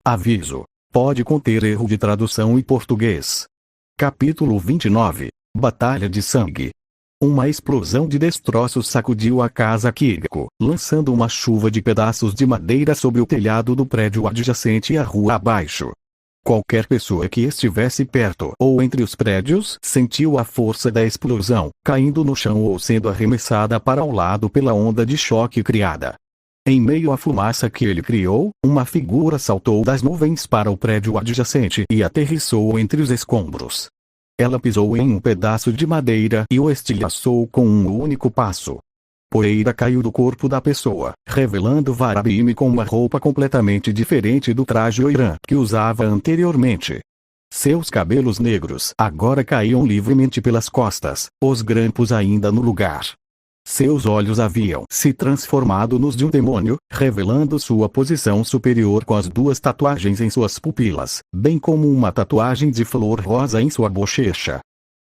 Aviso: pode conter erro de tradução em português. Capítulo 29. Batalha de sangue. Uma explosão de destroços sacudiu a casa Kigako, lançando uma chuva de pedaços de madeira sobre o telhado do prédio adjacente e a rua abaixo. Qualquer pessoa que estivesse perto ou entre os prédios sentiu a força da explosão, caindo no chão ou sendo arremessada para o lado pela onda de choque criada. Em meio à fumaça que ele criou, uma figura saltou das nuvens para o prédio adjacente e aterrissou entre os escombros. Ela pisou em um pedaço de madeira e o estilhaçou com um único passo. Poeira caiu do corpo da pessoa, revelando Varabime com uma roupa completamente diferente do traje Oiran que usava anteriormente. Seus cabelos negros agora caíam livremente pelas costas, os grampos ainda no lugar. Seus olhos haviam se transformado nos de um demônio, revelando sua posição superior com as duas tatuagens em suas pupilas, bem como uma tatuagem de flor rosa em sua bochecha.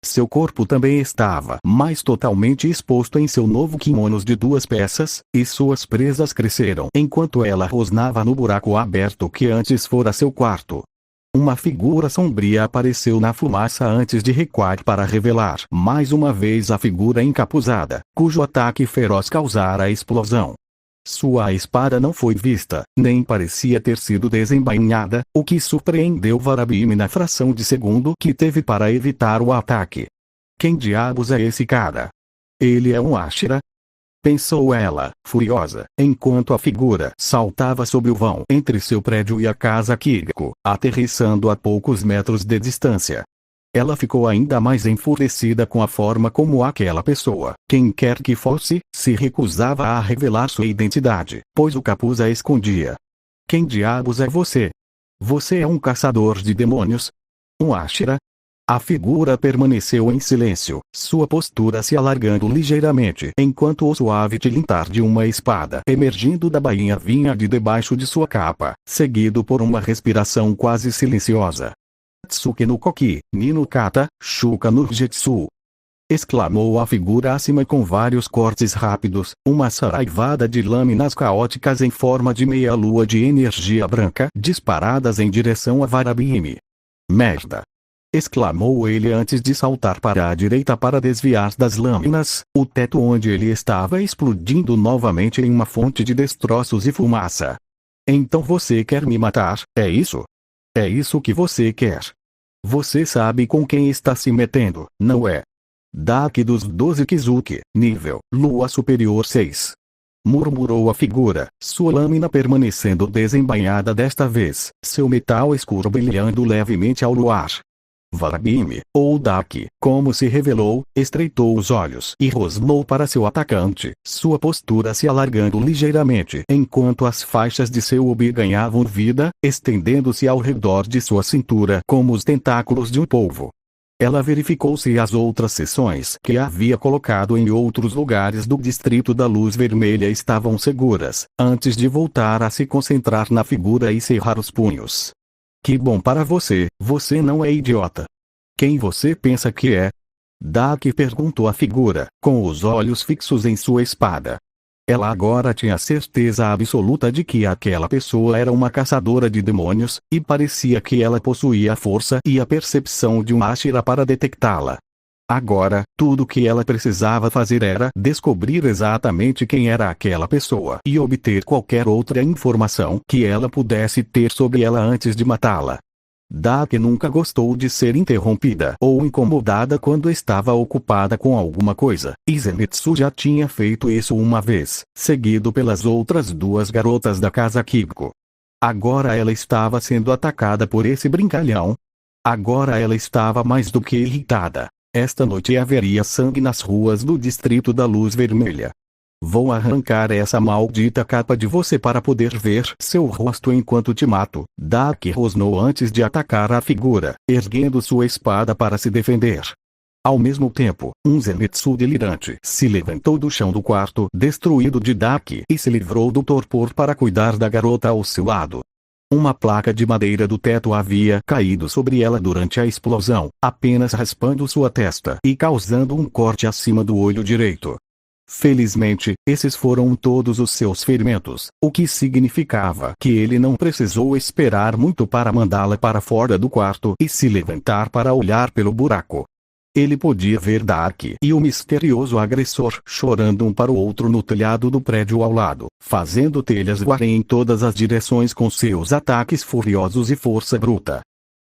Seu corpo também estava mais totalmente exposto em seu novo kimono de 2 peças, e suas presas cresceram enquanto ela rosnava no buraco aberto que antes fora seu quarto. Uma figura sombria apareceu na fumaça antes de recuar para revelar mais uma vez a figura encapuzada, cujo ataque feroz causara a explosão. Sua espada não foi vista, nem parecia ter sido desembainhada, o que surpreendeu Varabime na fração de segundo que teve para evitar o ataque. Quem diabos é esse cara? Ele é um Ashira? Pensou ela, furiosa, enquanto a figura saltava sobre o vão entre seu prédio e a casa Kigako, aterrissando a poucos metros de distância. Ela ficou ainda mais enfurecida com a forma como aquela pessoa, quem quer que fosse, se recusava a revelar sua identidade, pois o capuz a escondia. Quem diabos é você? Você é um caçador de demônios? Um Ashira? A figura permaneceu em silêncio, sua postura se alargando ligeiramente enquanto o suave tilintar de uma espada emergindo da bainha vinha de debaixo de sua capa, seguido por uma respiração quase silenciosa. Tsuke no Koki, ni no Kata, Shuka no Jetsu! Exclamou a figura acima com vários cortes rápidos, uma saraivada de lâminas caóticas em forma de meia-lua de energia branca disparadas em direção a Varabime. Merda! Exclamou ele antes de saltar para a direita para desviar das lâminas, o teto onde ele estava explodindo novamente em uma fonte de destroços e fumaça. Então você quer me matar, é isso? É isso que você quer? Você sabe com quem está se metendo, não é? Daqui dos 12 Kizuki, nível, Lua Superior 6. Murmurou a figura, sua lâmina permanecendo desembainhada desta vez, seu metal escuro brilhando levemente ao luar. Varabime, ou Daki, como se revelou, estreitou os olhos e rosnou para seu atacante, sua postura se alargando ligeiramente enquanto as faixas de seu obi ganhavam vida, estendendo-se ao redor de sua cintura como os tentáculos de um polvo. Ela verificou se as outras seções que havia colocado em outros lugares do Distrito da Luz Vermelha estavam seguras, antes de voltar a se concentrar na figura e cerrar os punhos. Que bom para você, você não é idiota. Quem você pensa que é? Daki perguntou a figura, com os olhos fixos em sua espada. Ela agora tinha certeza absoluta de que aquela pessoa era uma caçadora de demônios, e parecia que ela possuía a força e a percepção de um Ashira para detectá-la. Agora, tudo o que ela precisava fazer era descobrir exatamente quem era aquela pessoa e obter qualquer outra informação que ela pudesse ter sobre ela antes de matá-la. Daki nunca gostou de ser interrompida ou incomodada quando estava ocupada com alguma coisa, e Zenitsu já tinha feito isso uma vez, seguido pelas outras 2 garotas da casa Kigako. Agora ela estava sendo atacada por esse brincalhão. Agora ela estava mais do que irritada. Esta noite haveria sangue nas ruas do Distrito da Luz Vermelha. Vou arrancar essa maldita capa de você para poder ver seu rosto enquanto te mato. Daki rosnou antes de atacar a figura, erguendo sua espada para se defender. Ao mesmo tempo, um Zenitsu delirante se levantou do chão do quarto destruído de Daki e se livrou do torpor para cuidar da garota ao seu lado. Uma placa de madeira do teto havia caído sobre ela durante a explosão, apenas raspando sua testa e causando um corte acima do olho direito. Felizmente, esses foram todos os seus ferimentos, o que significava que ele não precisou esperar muito para mandá-la para fora do quarto e se levantar para olhar pelo buraco. Ele podia ver Dark e o misterioso agressor chorando um para o outro no telhado do prédio ao lado, fazendo telhas voarem em todas as direções com seus ataques furiosos e força bruta.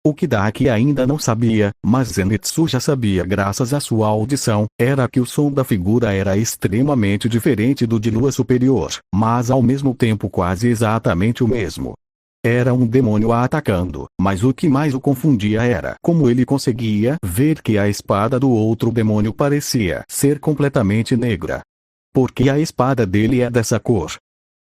O que Dark ainda não sabia, mas Zenitsu já sabia graças à sua audição, era que o som da figura era extremamente diferente do de Lua Superior, mas ao mesmo tempo quase exatamente o mesmo. Era um demônio a atacando, mas o que mais o confundia era como ele conseguia ver que a espada do outro demônio parecia ser completamente negra. Porque a espada dele é dessa cor.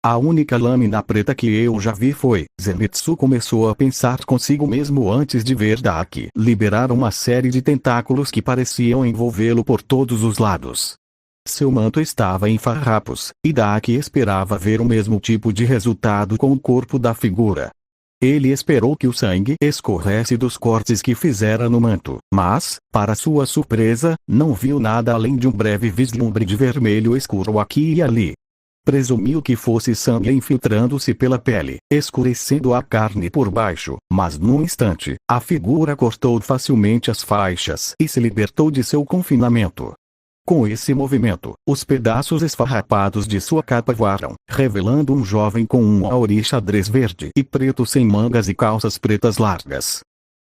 A única lâmina preta que eu já vi foi. Zenitsu começou a pensar consigo mesmo antes de ver Dark liberar uma série de tentáculos que pareciam envolvê-lo por todos os lados. Seu manto estava em farrapos, e Dark esperava ver o mesmo tipo de resultado com o corpo da figura. Ele esperou que o sangue escorresse dos cortes que fizera no manto, mas, para sua surpresa, não viu nada além de um breve vislumbre de vermelho escuro aqui e ali. Presumiu que fosse sangue infiltrando-se pela pele, escurecendo a carne por baixo, mas num instante, a figura cortou facilmente as faixas e se libertou de seu confinamento. Com esse movimento, os pedaços esfarrapados de sua capa voaram, revelando um jovem com um auri xadrez verde e preto sem mangas e calças pretas largas.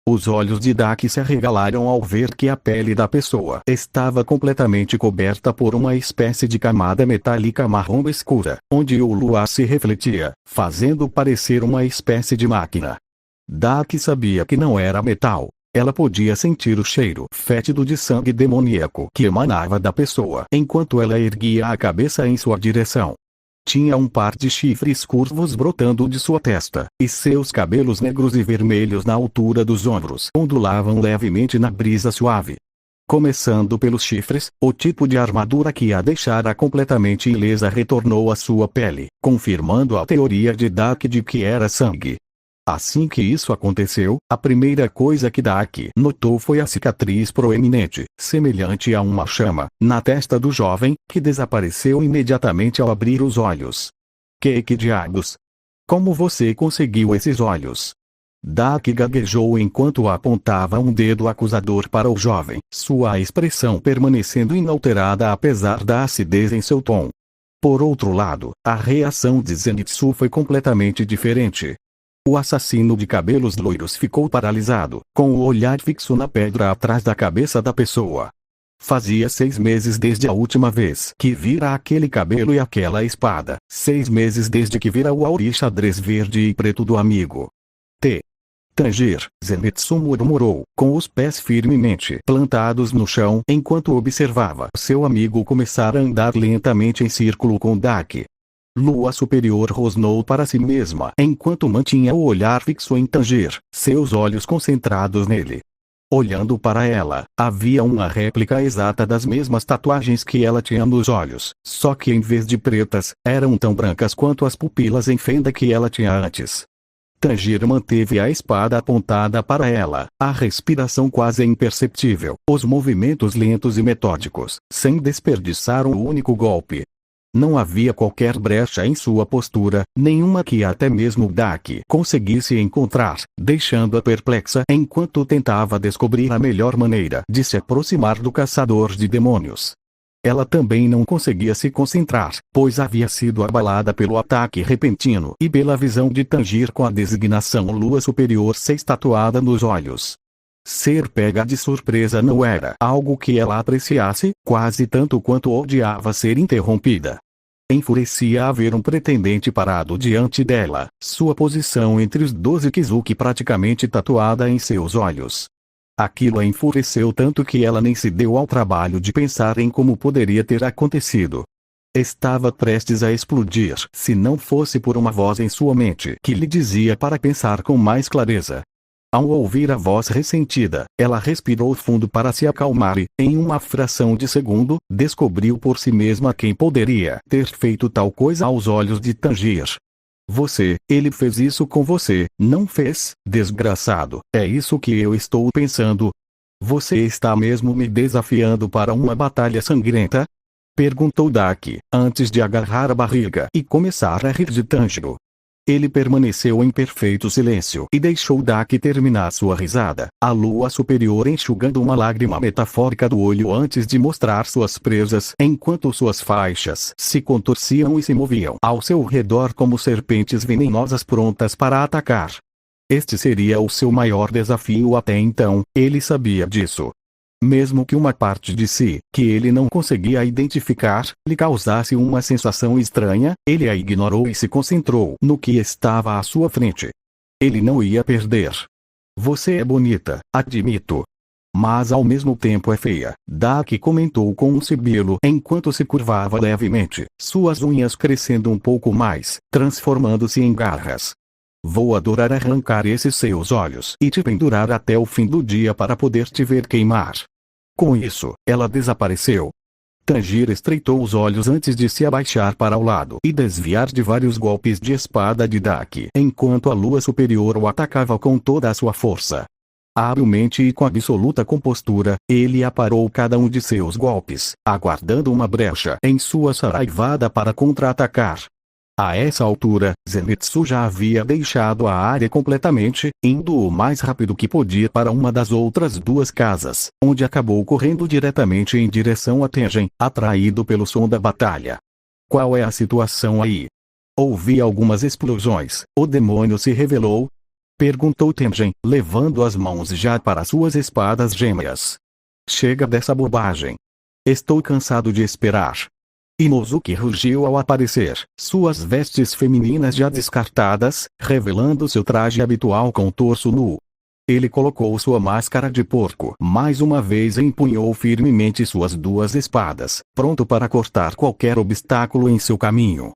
Os olhos de Dark se arregalaram ao ver que a pele da pessoa estava completamente coberta por uma espécie de camada metálica marrom escura, onde o luar se refletia, fazendo parecer uma espécie de máquina. Dark sabia que não era metal. Ela podia sentir o cheiro fétido de sangue demoníaco que emanava da pessoa enquanto ela erguia a cabeça em sua direção. Tinha um par de chifres curvos brotando de sua testa, e seus cabelos negros e vermelhos na altura dos ombros ondulavam levemente na brisa suave. Começando pelos chifres, o tipo de armadura que a deixara completamente ilesa retornou à sua pele, confirmando a teoria de Dark de que era sangue. Assim que isso aconteceu, a primeira coisa que Dark notou foi a cicatriz proeminente, semelhante a uma chama, na testa do jovem, que desapareceu imediatamente ao abrir os olhos. Que diabos? Como você conseguiu esses olhos? Dark gaguejou enquanto apontava um dedo acusador para o jovem, sua expressão permanecendo inalterada apesar da acidez em seu tom. Por outro lado, a reação de Zenitsu foi completamente diferente. O assassino de cabelos loiros ficou paralisado, com o olhar fixo na pedra atrás da cabeça da pessoa. Fazia 6 meses desde a última vez que vira aquele cabelo e aquela espada, 6 meses desde que vira o auri xadrez verde e preto do amigo. Tanger, Zenitsu murmurou, com os pés firmemente plantados no chão enquanto observava seu amigo começar a andar lentamente em círculo com Dark. Lua Superior rosnou para si mesma enquanto mantinha o olhar fixo em Tanger, seus olhos concentrados nele. Olhando para ela, havia uma réplica exata das mesmas tatuagens que ela tinha nos olhos, só que em vez de pretas, eram tão brancas quanto as pupilas em fenda que ela tinha antes. Tanger manteve a espada apontada para ela, a respiração quase imperceptível, os movimentos lentos e metódicos, sem desperdiçar um único golpe. Não havia qualquer brecha em sua postura, nenhuma que até mesmo Dark conseguisse encontrar, deixando-a perplexa enquanto tentava descobrir a melhor maneira de se aproximar do caçador de demônios. Ela também não conseguia se concentrar, pois havia sido abalada pelo ataque repentino e pela visão de Tanger com a designação Lua Superior 6 tatuada nos olhos. Ser pega de surpresa não era algo que ela apreciasse, quase tanto quanto odiava ser interrompida. Enfurecia haver um pretendente parado diante dela, sua posição entre os 12 Kizuki praticamente tatuada em seus olhos. Aquilo a enfureceu tanto que ela nem se deu ao trabalho de pensar em como poderia ter acontecido. Estava prestes a explodir se não fosse por uma voz em sua mente que lhe dizia para pensar com mais clareza. Ao ouvir a voz ressentida, ela respirou fundo para se acalmar e, em uma fração de segundo, descobriu por si mesma quem poderia ter feito tal coisa aos olhos de Tanger. Ele fez isso com você, não fez, desgraçado, é isso que eu estou pensando. Você está mesmo me desafiando para uma batalha sangrenta? Perguntou Daki, antes de agarrar a barriga e começar a rir de Tanjiro. Ele permaneceu em perfeito silêncio e deixou Daki terminar sua risada, a lua superior enxugando uma lágrima metafórica do olho antes de mostrar suas presas enquanto suas faixas se contorciam e se moviam ao seu redor como serpentes venenosas prontas para atacar. Este seria o seu maior desafio até então, ele sabia disso. Mesmo que uma parte de si, que ele não conseguia identificar, lhe causasse uma sensação estranha, ele a ignorou e se concentrou no que estava à sua frente. Ele não ia perder. Você é bonita, admito. Mas ao mesmo tempo é feia, Daki comentou com um sibilo enquanto se curvava levemente, suas unhas crescendo um pouco mais, transformando-se em garras. Vou adorar arrancar esses seus olhos e te pendurar até o fim do dia para poder te ver queimar. Com isso, ela desapareceu. Tanjiro estreitou os olhos antes de se abaixar para o lado e desviar de vários golpes de espada de Daki enquanto a lua superior o atacava com toda a sua força. Habilmente e com absoluta compostura, ele aparou cada um de seus golpes, aguardando uma brecha em sua saraivada para contra-atacar. A essa altura, Zenitsu já havia deixado a área completamente, indo o mais rápido que podia para uma das outras duas casas, onde acabou correndo diretamente em direção a Tengen, atraído pelo som da batalha. Qual é a situação aí? Ouvi algumas explosões. O demônio se revelou? Perguntou Tengen, levando as mãos já para suas espadas gêmeas. Chega dessa bobagem. Estou cansado de esperar. Inosuke rugiu ao aparecer, suas vestes femininas já descartadas, revelando seu traje habitual com o torso nu. Ele colocou sua máscara de porco mais uma vez e empunhou firmemente suas duas espadas, pronto para cortar qualquer obstáculo em seu caminho.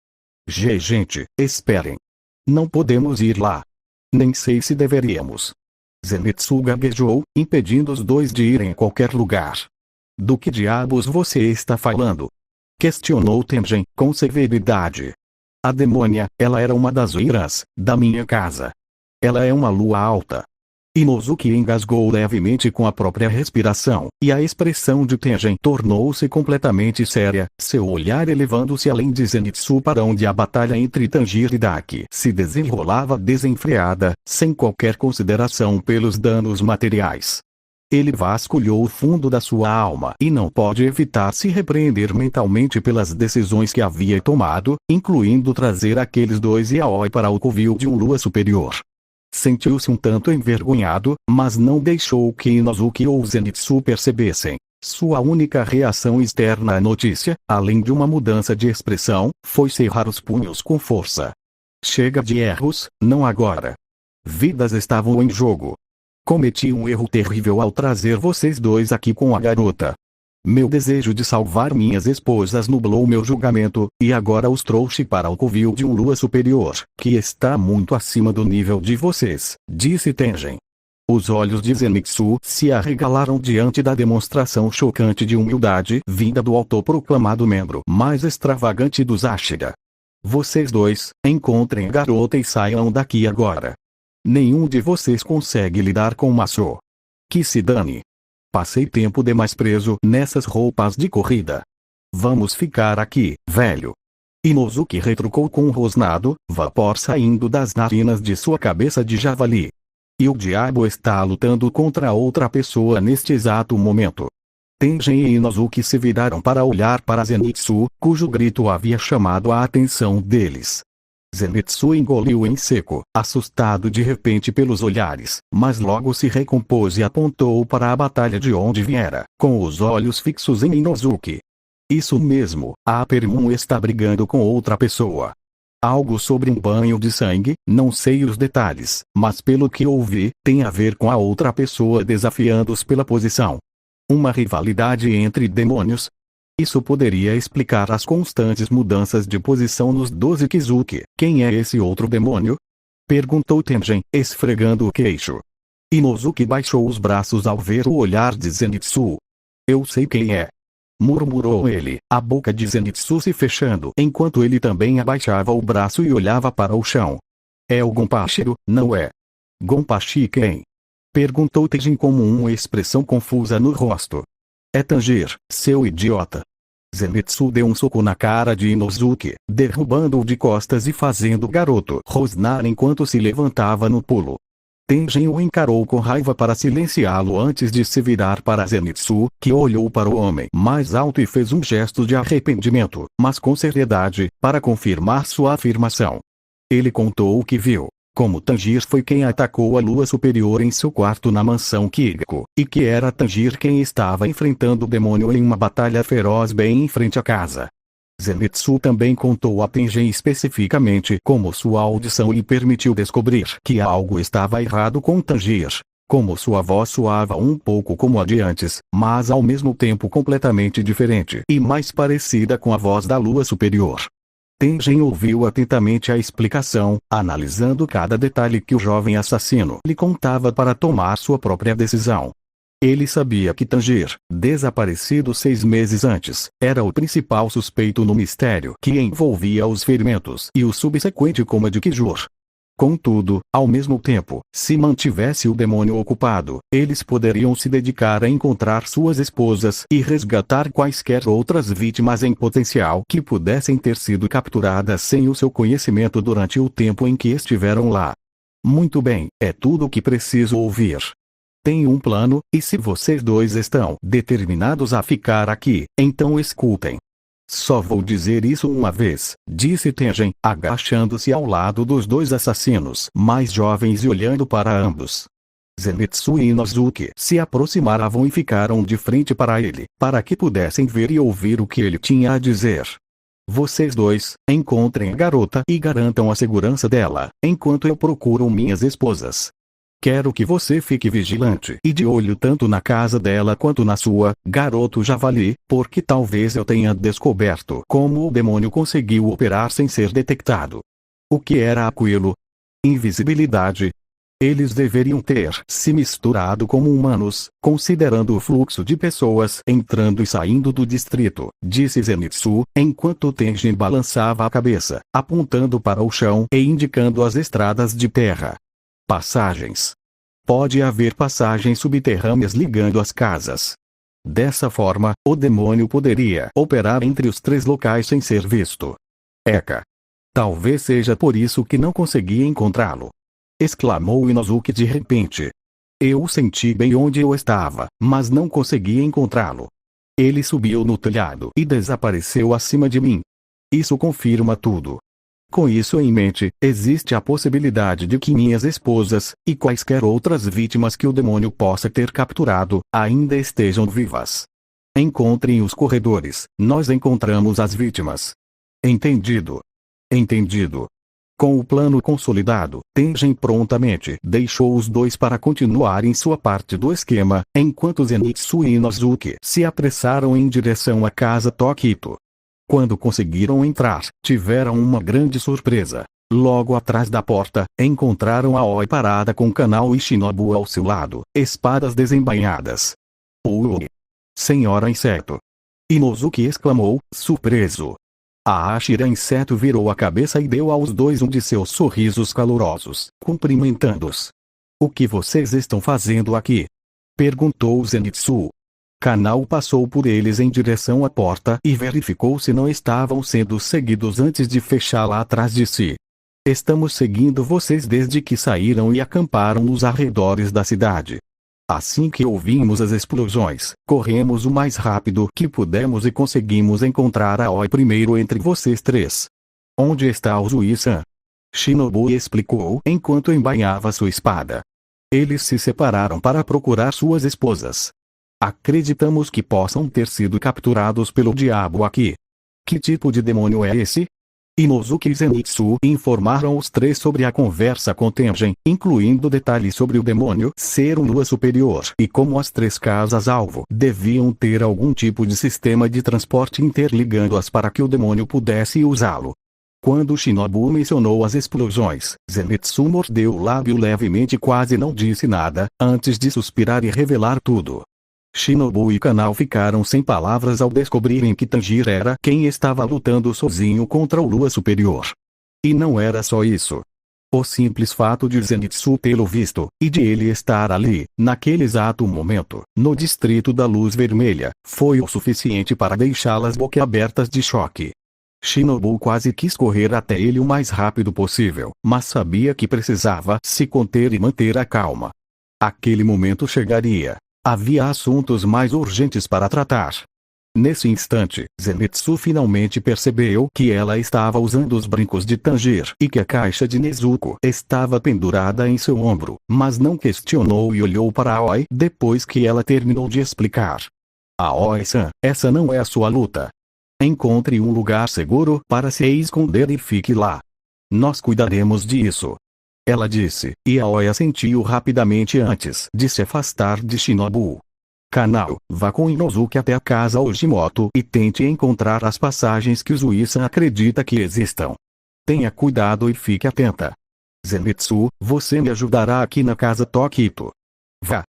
Gente, esperem. Não podemos ir lá. Nem sei se deveríamos. Zenitsu gaguejou, impedindo os dois de irem a qualquer lugar. Do que diabos você está falando? Questionou Tengen, com severidade. A demônia, ela era uma das irãs da minha casa. Ela é uma lua alta. Inosuke engasgou levemente com a própria respiração, e a expressão de Tengen tornou-se completamente séria, seu olhar elevando-se além de Zenitsu para onde a batalha entre Tanjiro e Daki se desenrolava desenfreada, sem qualquer consideração pelos danos materiais. Ele vasculhou o fundo da sua alma e não pode evitar se repreender mentalmente pelas decisões que havia tomado, incluindo trazer aqueles dois yaoi para o covil de um lua superior. Sentiu-se um tanto envergonhado, mas não deixou que Inosuke ou Zenitsu percebessem. Sua única reação externa à notícia, além de uma mudança de expressão, foi cerrar os punhos com força. Chega de erros, não agora. Vidas estavam em jogo. Cometi um erro terrível ao trazer vocês dois aqui com a garota. Meu desejo de salvar minhas esposas nublou meu julgamento, e agora os trouxe para o covil de um lua superior, que está muito acima do nível de vocês, disse Tengen. Os olhos de Zenitsu se arregalaram diante da demonstração chocante de humildade vinda do autoproclamado membro mais extravagante dos Ashira. Vocês dois, encontrem a garota e saiam daqui agora. Nenhum de vocês consegue lidar com Maso. Que se dane. Passei tempo demais preso nessas roupas de corrida. Vamos ficar aqui, velho. Inosuke retrucou com um rosnado, vapor saindo das narinas de sua cabeça de javali. E o diabo está lutando contra outra pessoa neste exato momento. Tengen e Inosuke se viraram para olhar para Zenitsu, cujo grito havia chamado a atenção deles. Zenitsu engoliu em seco, assustado de repente pelos olhares, mas logo se recompôs e apontou para a batalha de onde viera, com os olhos fixos em Inosuke. Isso mesmo, a Apermun está brigando com outra pessoa. Algo sobre um banho de sangue, não sei os detalhes, mas pelo que ouvi, tem a ver com a outra pessoa desafiando-os pela posição. Uma rivalidade entre demônios? Isso poderia explicar as constantes mudanças de posição nos 12 Kizuki. Quem é esse outro demônio? Perguntou Tengen, esfregando o queixo. Inosuke baixou os braços ao ver o olhar de Zenitsu. Eu sei quem é. Murmurou ele, a boca de Zenitsu se fechando enquanto ele também abaixava o braço e olhava para o chão. É o Gonpashiro, não é? Gonpachi quem? Perguntou Tengen com uma expressão confusa no rosto. É Tanjiro, seu idiota. Zenitsu deu um soco na cara de Inosuke, derrubando-o de costas e fazendo o garoto rosnar enquanto se levantava no pulo. Tengen o encarou com raiva para silenciá-lo antes de se virar para Zenitsu, que olhou para o homem mais alto e fez um gesto de arrependimento, mas com seriedade, para confirmar sua afirmação. Ele contou o que viu. Como Tanjiro foi quem atacou a lua superior em seu quarto na mansão Kigako, e que era Tanjiro quem estava enfrentando o demônio em uma batalha feroz bem em frente à casa. Zenitsu também contou a Tengen especificamente como sua audição lhe permitiu descobrir que algo estava errado com Tanjiro, como sua voz soava um pouco como a de antes, mas ao mesmo tempo completamente diferente e mais parecida com a voz da lua superior. Tengen ouviu atentamente a explicação, analisando cada detalhe que o jovem assassino lhe contava para tomar sua própria decisão. Ele sabia que Tanjiro, desaparecido 6 meses antes, era o principal suspeito no mistério que envolvia os ferimentos e o subsequente coma de Kijur. Contudo, ao mesmo tempo, se mantivesse o demônio ocupado, eles poderiam se dedicar a encontrar suas esposas e resgatar quaisquer outras vítimas em potencial que pudessem ter sido capturadas sem o seu conhecimento durante o tempo em que estiveram lá. Muito bem, é tudo o que preciso ouvir. Tenho um plano, e se vocês dois estão determinados a ficar aqui, então escutem. Só vou dizer isso uma vez, disse Tengen, agachando-se ao lado dos dois assassinos mais jovens e olhando para ambos. Zenitsu e Inosuke se aproximaram e ficaram de frente para ele, para que pudessem ver e ouvir o que ele tinha a dizer. Vocês dois, encontrem a garota e garantam a segurança dela, enquanto eu procuro minhas esposas. Quero que você fique vigilante e de olho tanto na casa dela quanto na sua, garoto javali, porque talvez eu tenha descoberto como o demônio conseguiu operar sem ser detectado. O que era aquilo? Invisibilidade. Eles deveriam ter se misturado como humanos, considerando o fluxo de pessoas entrando e saindo do distrito, disse Zenitsu, enquanto Tengen balançava a cabeça, apontando para o chão e indicando as estradas de terra. Passagens. Pode haver passagens subterrâneas ligando as casas. Dessa forma, o demônio poderia operar entre os 3 locais sem ser visto. Eka. Talvez seja por isso que não consegui encontrá-lo. Exclamou Inosuke de repente. Eu o senti bem onde eu estava, mas não consegui encontrá-lo. Ele subiu no telhado e desapareceu acima de mim. Isso confirma tudo. Com isso em mente, existe a possibilidade de que minhas esposas, e quaisquer outras vítimas que o demônio possa ter capturado, ainda estejam vivas. Encontrem os corredores, nós encontramos as vítimas. Entendido. Entendido. Com o plano consolidado, Tengen prontamente deixou os dois para continuarem sua parte do esquema, enquanto Zenitsu e Inosuke se apressaram em direção à casa Tokito. Quando conseguiram entrar, tiveram uma grande surpresa. Logo atrás da porta, encontraram a Oi parada com Kanao e Shinobu ao seu lado, espadas desembainhadas. Ui! Senhora Inseto! Inosuke exclamou, surpreso. A Ashira Inseto virou a cabeça e deu aos dois um de seus sorrisos calorosos, cumprimentando-os. O que vocês estão fazendo aqui? Perguntou Zenitsu. Kanao passou por eles em direção à porta e verificou se não estavam sendo seguidos antes de fechá-la atrás de si. Estamos seguindo vocês desde que saíram e acamparam nos arredores da cidade. Assim que ouvimos as explosões, corremos o mais rápido que pudemos e conseguimos encontrar a Oi primeiro entre vocês 3. Onde está o Zui-san? Shinobu explicou enquanto embainhava sua espada. Eles se separaram para procurar suas esposas. Acreditamos que possam ter sido capturados pelo diabo aqui. Que tipo de demônio é esse? Inosuke e Zenitsu informaram os 3 sobre a conversa com Tengen, incluindo detalhes sobre o demônio ser um lua superior e como as 3 casas-alvo deviam ter algum tipo de sistema de transporte interligando-as para que o demônio pudesse usá-lo. Quando Shinobu mencionou as explosões, Zenitsu mordeu o lábio levemente e quase não disse nada, antes de suspirar e revelar tudo. Shinobu e Kanao ficaram sem palavras ao descobrirem que Tanjiro era quem estava lutando sozinho contra o Lua Superior. E não era só isso. O simples fato de Zenitsu tê-lo visto, e de ele estar ali, naquele exato momento, no distrito da luz vermelha, foi o suficiente para deixá-las boquiabertas de choque. Shinobu quase quis correr até ele o mais rápido possível, mas sabia que precisava se conter e manter a calma. Aquele momento chegaria. Havia assuntos mais urgentes para tratar. Nesse instante, Zenitsu finalmente percebeu que ela estava usando os brincos de Tanjiro e que a caixa de Nezuko estava pendurada em seu ombro, mas não questionou e olhou para Aoi depois que ela terminou de explicar. Aoi-san, essa não é a sua luta. Encontre um lugar seguro para se esconder e fique lá. Nós cuidaremos disso. Ela disse, e Aoi assentiu rapidamente antes de se afastar de Shinobu. Kanao, vá com Inosuke até a casa Ojimoto e tente encontrar as passagens que Uzui-san acredita que existam. Tenha cuidado e fique atenta. Zenitsu, você me ajudará aqui na casa Tokito. Vá.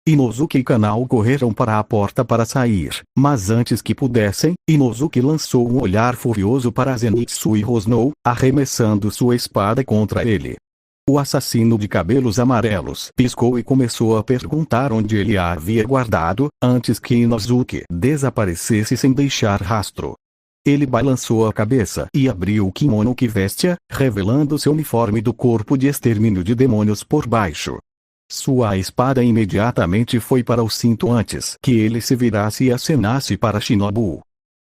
Inosuke e Kanao correram para a porta para sair, mas antes que pudessem, Inosuke lançou um olhar furioso para Zenitsu e rosnou, arremessando sua espada contra ele. O assassino de cabelos amarelos piscou e começou a perguntar onde ele a havia guardado, antes que Inosuke desaparecesse sem deixar rastro. Ele balançou a cabeça e abriu o kimono que vestia, revelando seu uniforme do corpo de extermínio de demônios por baixo. Sua espada imediatamente foi para o cinto antes que ele se virasse e acenasse para Shinobu.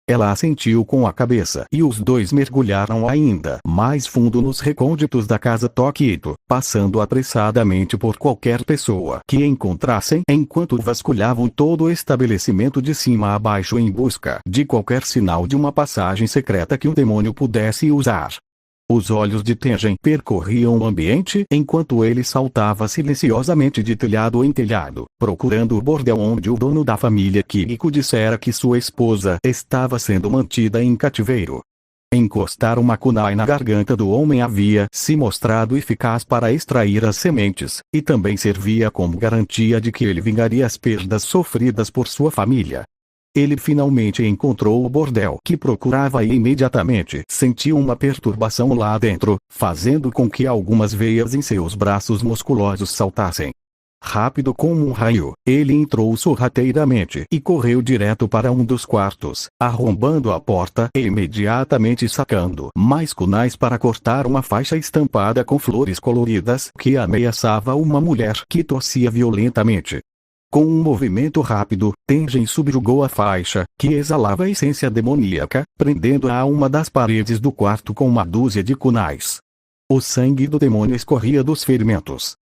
Ela assentiu com a cabeça e os dois mergulharam ainda mais fundo nos recônditos da casa Tokito, passando apressadamente por qualquer pessoa que encontrassem enquanto vasculhavam todo o estabelecimento de cima a baixo em busca de qualquer sinal de uma passagem secreta que um demônio pudesse usar. Os olhos de Tengen percorriam o ambiente enquanto ele saltava silenciosamente de telhado em telhado, procurando o bordel onde o dono da família Kigiko dissera que sua esposa estava sendo mantida em cativeiro. Encostar uma kunai na garganta do homem havia se mostrado eficaz para extrair as sementes, e também servia como garantia de que ele vingaria as perdas sofridas por sua família. Ele finalmente encontrou o bordel que procurava e imediatamente sentiu uma perturbação lá dentro, fazendo com que algumas veias em seus braços musculosos saltassem. Rápido como um raio, ele entrou sorrateiramente e correu direto para um dos quartos, arrombando a porta e imediatamente sacando mais kunais para cortar uma faixa estampada com flores coloridas que ameaçava uma mulher que tossia violentamente. Com um movimento rápido, Tengen subjugou a faixa, que exalava a essência demoníaca, prendendo-a a uma das paredes do quarto com uma dúzia de kunais. O sangue do demônio escorria dos ferimentos.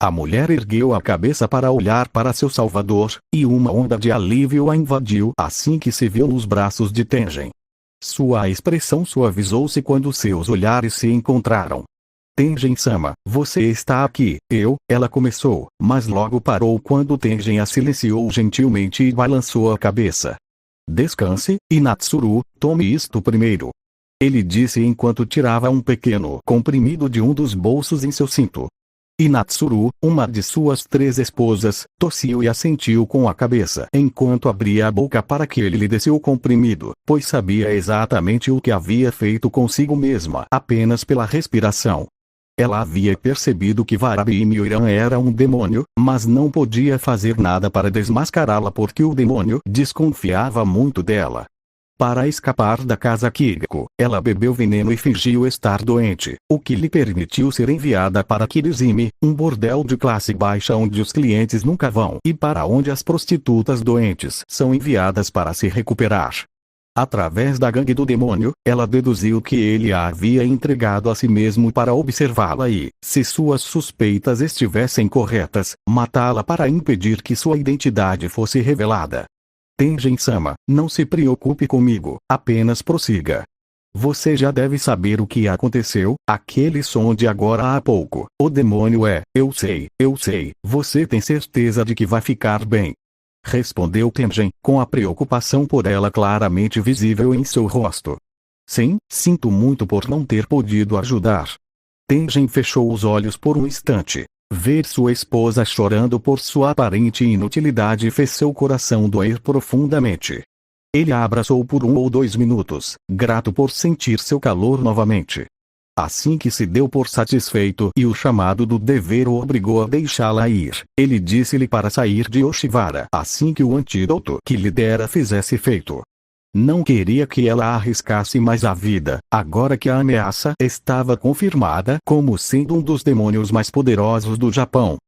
A mulher ergueu a cabeça para olhar para seu salvador, e uma onda de alívio a invadiu assim que se viu nos braços de Tengen. Sua expressão suavizou-se quando seus olhares se encontraram. Tengen-sama, você está aqui, ela começou, mas logo parou quando Tengen a silenciou gentilmente e balançou a cabeça. Descanse, Inatsuru, tome isto primeiro. Ele disse enquanto tirava um pequeno comprimido de um dos bolsos em seu cinto. Inatsuru, uma de suas 3 esposas, tossiu e assentiu com a cabeça enquanto abria a boca para que ele lhe desse o comprimido, pois sabia exatamente o que havia feito consigo mesma apenas pela respiração. Ela havia percebido que Varabi Mioran era um demônio, mas não podia fazer nada para desmascará-la porque o demônio desconfiava muito dela. Para escapar da casa Kigiko, ela bebeu veneno e fingiu estar doente, o que lhe permitiu ser enviada para Kirizimi, um bordel de classe baixa onde os clientes nunca vão e para onde as prostitutas doentes são enviadas para se recuperar. Através da gangue do demônio, ela deduziu que ele a havia entregado a si mesmo para observá-la e, se suas suspeitas estivessem corretas, matá-la para impedir que sua identidade fosse revelada. Tengen-sama, não se preocupe comigo, apenas prossiga. Você já deve saber o que aconteceu, aquele som de agora há pouco. O demônio eu sei, você tem certeza de que vai ficar bem? Respondeu Tengen, com a preocupação por ela claramente visível em seu rosto. Sim, sinto muito por não ter podido ajudar. Tengen fechou os olhos por um instante. Ver sua esposa chorando por sua aparente inutilidade fez seu coração doer profundamente. Ele a abraçou por 1 ou 2 minutos, grato por sentir seu calor novamente. Assim que se deu por satisfeito e o chamado do dever o obrigou a deixá-la ir, ele disse-lhe para sair de Oshivara assim que o antídoto que lhe dera fizesse efeito. Não queria que ela arriscasse mais a vida, agora que a ameaça estava confirmada como sendo um dos demônios mais poderosos do Japão.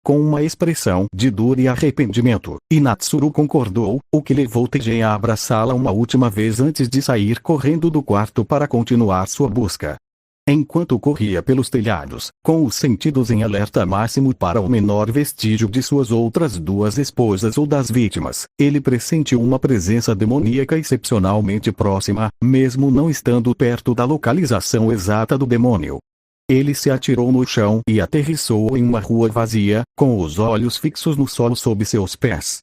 Com uma expressão de dor e arrependimento, Inatsuru concordou, o que levou Tenjin a abraçá-la uma última vez antes de sair correndo do quarto para continuar sua busca. Enquanto corria pelos telhados, com os sentidos em alerta máximo para o menor vestígio de suas outras duas esposas ou das vítimas, ele pressentiu uma presença demoníaca excepcionalmente próxima, mesmo não estando perto da localização exata do demônio. Ele se atirou no chão e aterrissou em uma rua vazia, com os olhos fixos no solo sob seus pés.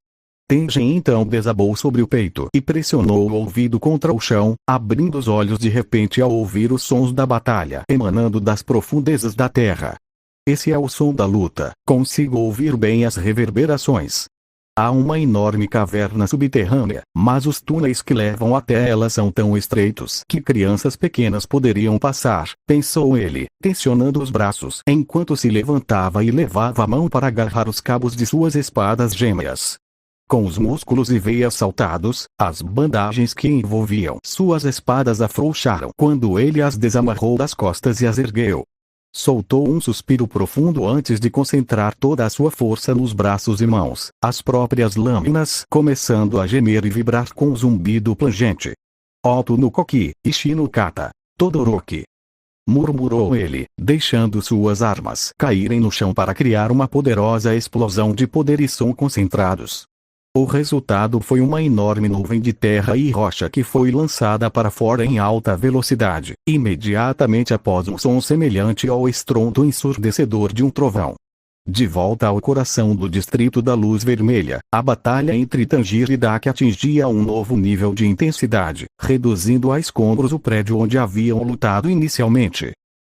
Tenjin então desabou sobre o peito e pressionou o ouvido contra o chão, abrindo os olhos de repente ao ouvir os sons da batalha emanando das profundezas da terra. Esse é o som da luta, consigo ouvir bem as reverberações. Há uma enorme caverna subterrânea, mas os túneis que levam até ela são tão estreitos que crianças pequenas poderiam passar, pensou ele, tensionando os braços enquanto se levantava e levava a mão para agarrar os cabos de suas espadas gêmeas. Com os músculos e veias saltados, as bandagens que envolviam suas espadas afrouxaram quando ele as desamarrou das costas e as ergueu. Soltou um suspiro profundo antes de concentrar toda a sua força nos braços e mãos, as próprias lâminas começando a gemer e vibrar com um zumbido plangente. Oto no Koki, Ishi no Kata, Todoroki. Murmurou ele, deixando suas armas caírem no chão para criar uma poderosa explosão de poder e som concentrados. O resultado foi uma enorme nuvem de terra e rocha que foi lançada para fora em alta velocidade, imediatamente após um som semelhante ao estrondo ensurdecedor de um trovão. De volta ao coração do Distrito da Luz Vermelha, a batalha entre Tanjiro e Daki atingia um novo nível de intensidade, reduzindo a escombros o prédio onde haviam lutado inicialmente.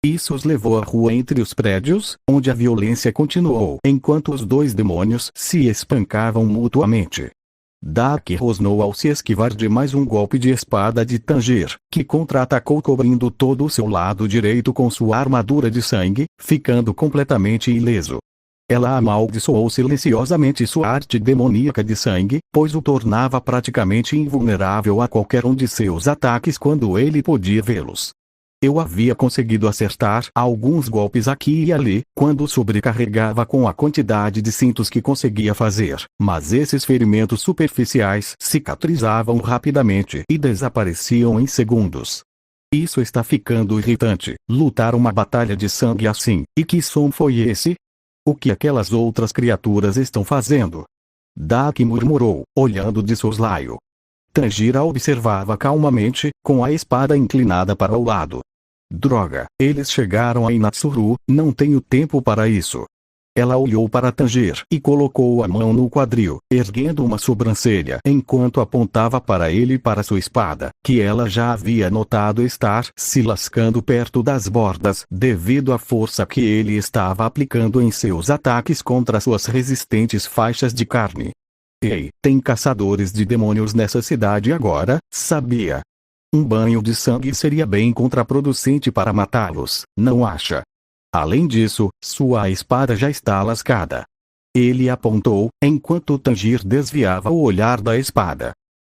Isso os levou à rua entre os prédios, onde a violência continuou enquanto os dois demônios se espancavam mutuamente. Daki rosnou ao se esquivar de mais um golpe de espada de Tanjiro, que contra-atacou cobrindo todo o seu lado direito com sua armadura de sangue, ficando completamente ileso. Ela amaldiçoou silenciosamente sua arte demoníaca de sangue, pois o tornava praticamente invulnerável a qualquer um de seus ataques quando ele podia vê-los. Eu havia conseguido acertar alguns golpes aqui e ali, quando sobrecarregava com a quantidade de cintos que conseguia fazer, mas esses ferimentos superficiais cicatrizavam rapidamente e desapareciam em segundos. Isso está ficando irritante, lutar uma batalha de sangue assim, e que som foi esse? O que aquelas outras criaturas estão fazendo? Daki murmurou, olhando de soslaio. Tanjiro observava calmamente, com a espada inclinada para o lado. Droga, eles chegaram a Inatsuru, não tenho tempo para isso. Ela olhou para Tanjiro e colocou a mão no quadril, erguendo uma sobrancelha enquanto apontava para ele e para sua espada, que ela já havia notado estar se lascando perto das bordas devido à força que ele estava aplicando em seus ataques contra suas resistentes faixas de carne. Ei, tem caçadores de demônios nessa cidade agora, sabia? Um banho de sangue seria bem contraproducente para matá-los, não acha? Além disso, sua espada já está lascada. Ele apontou, enquanto Tanjiro desviava o olhar da espada.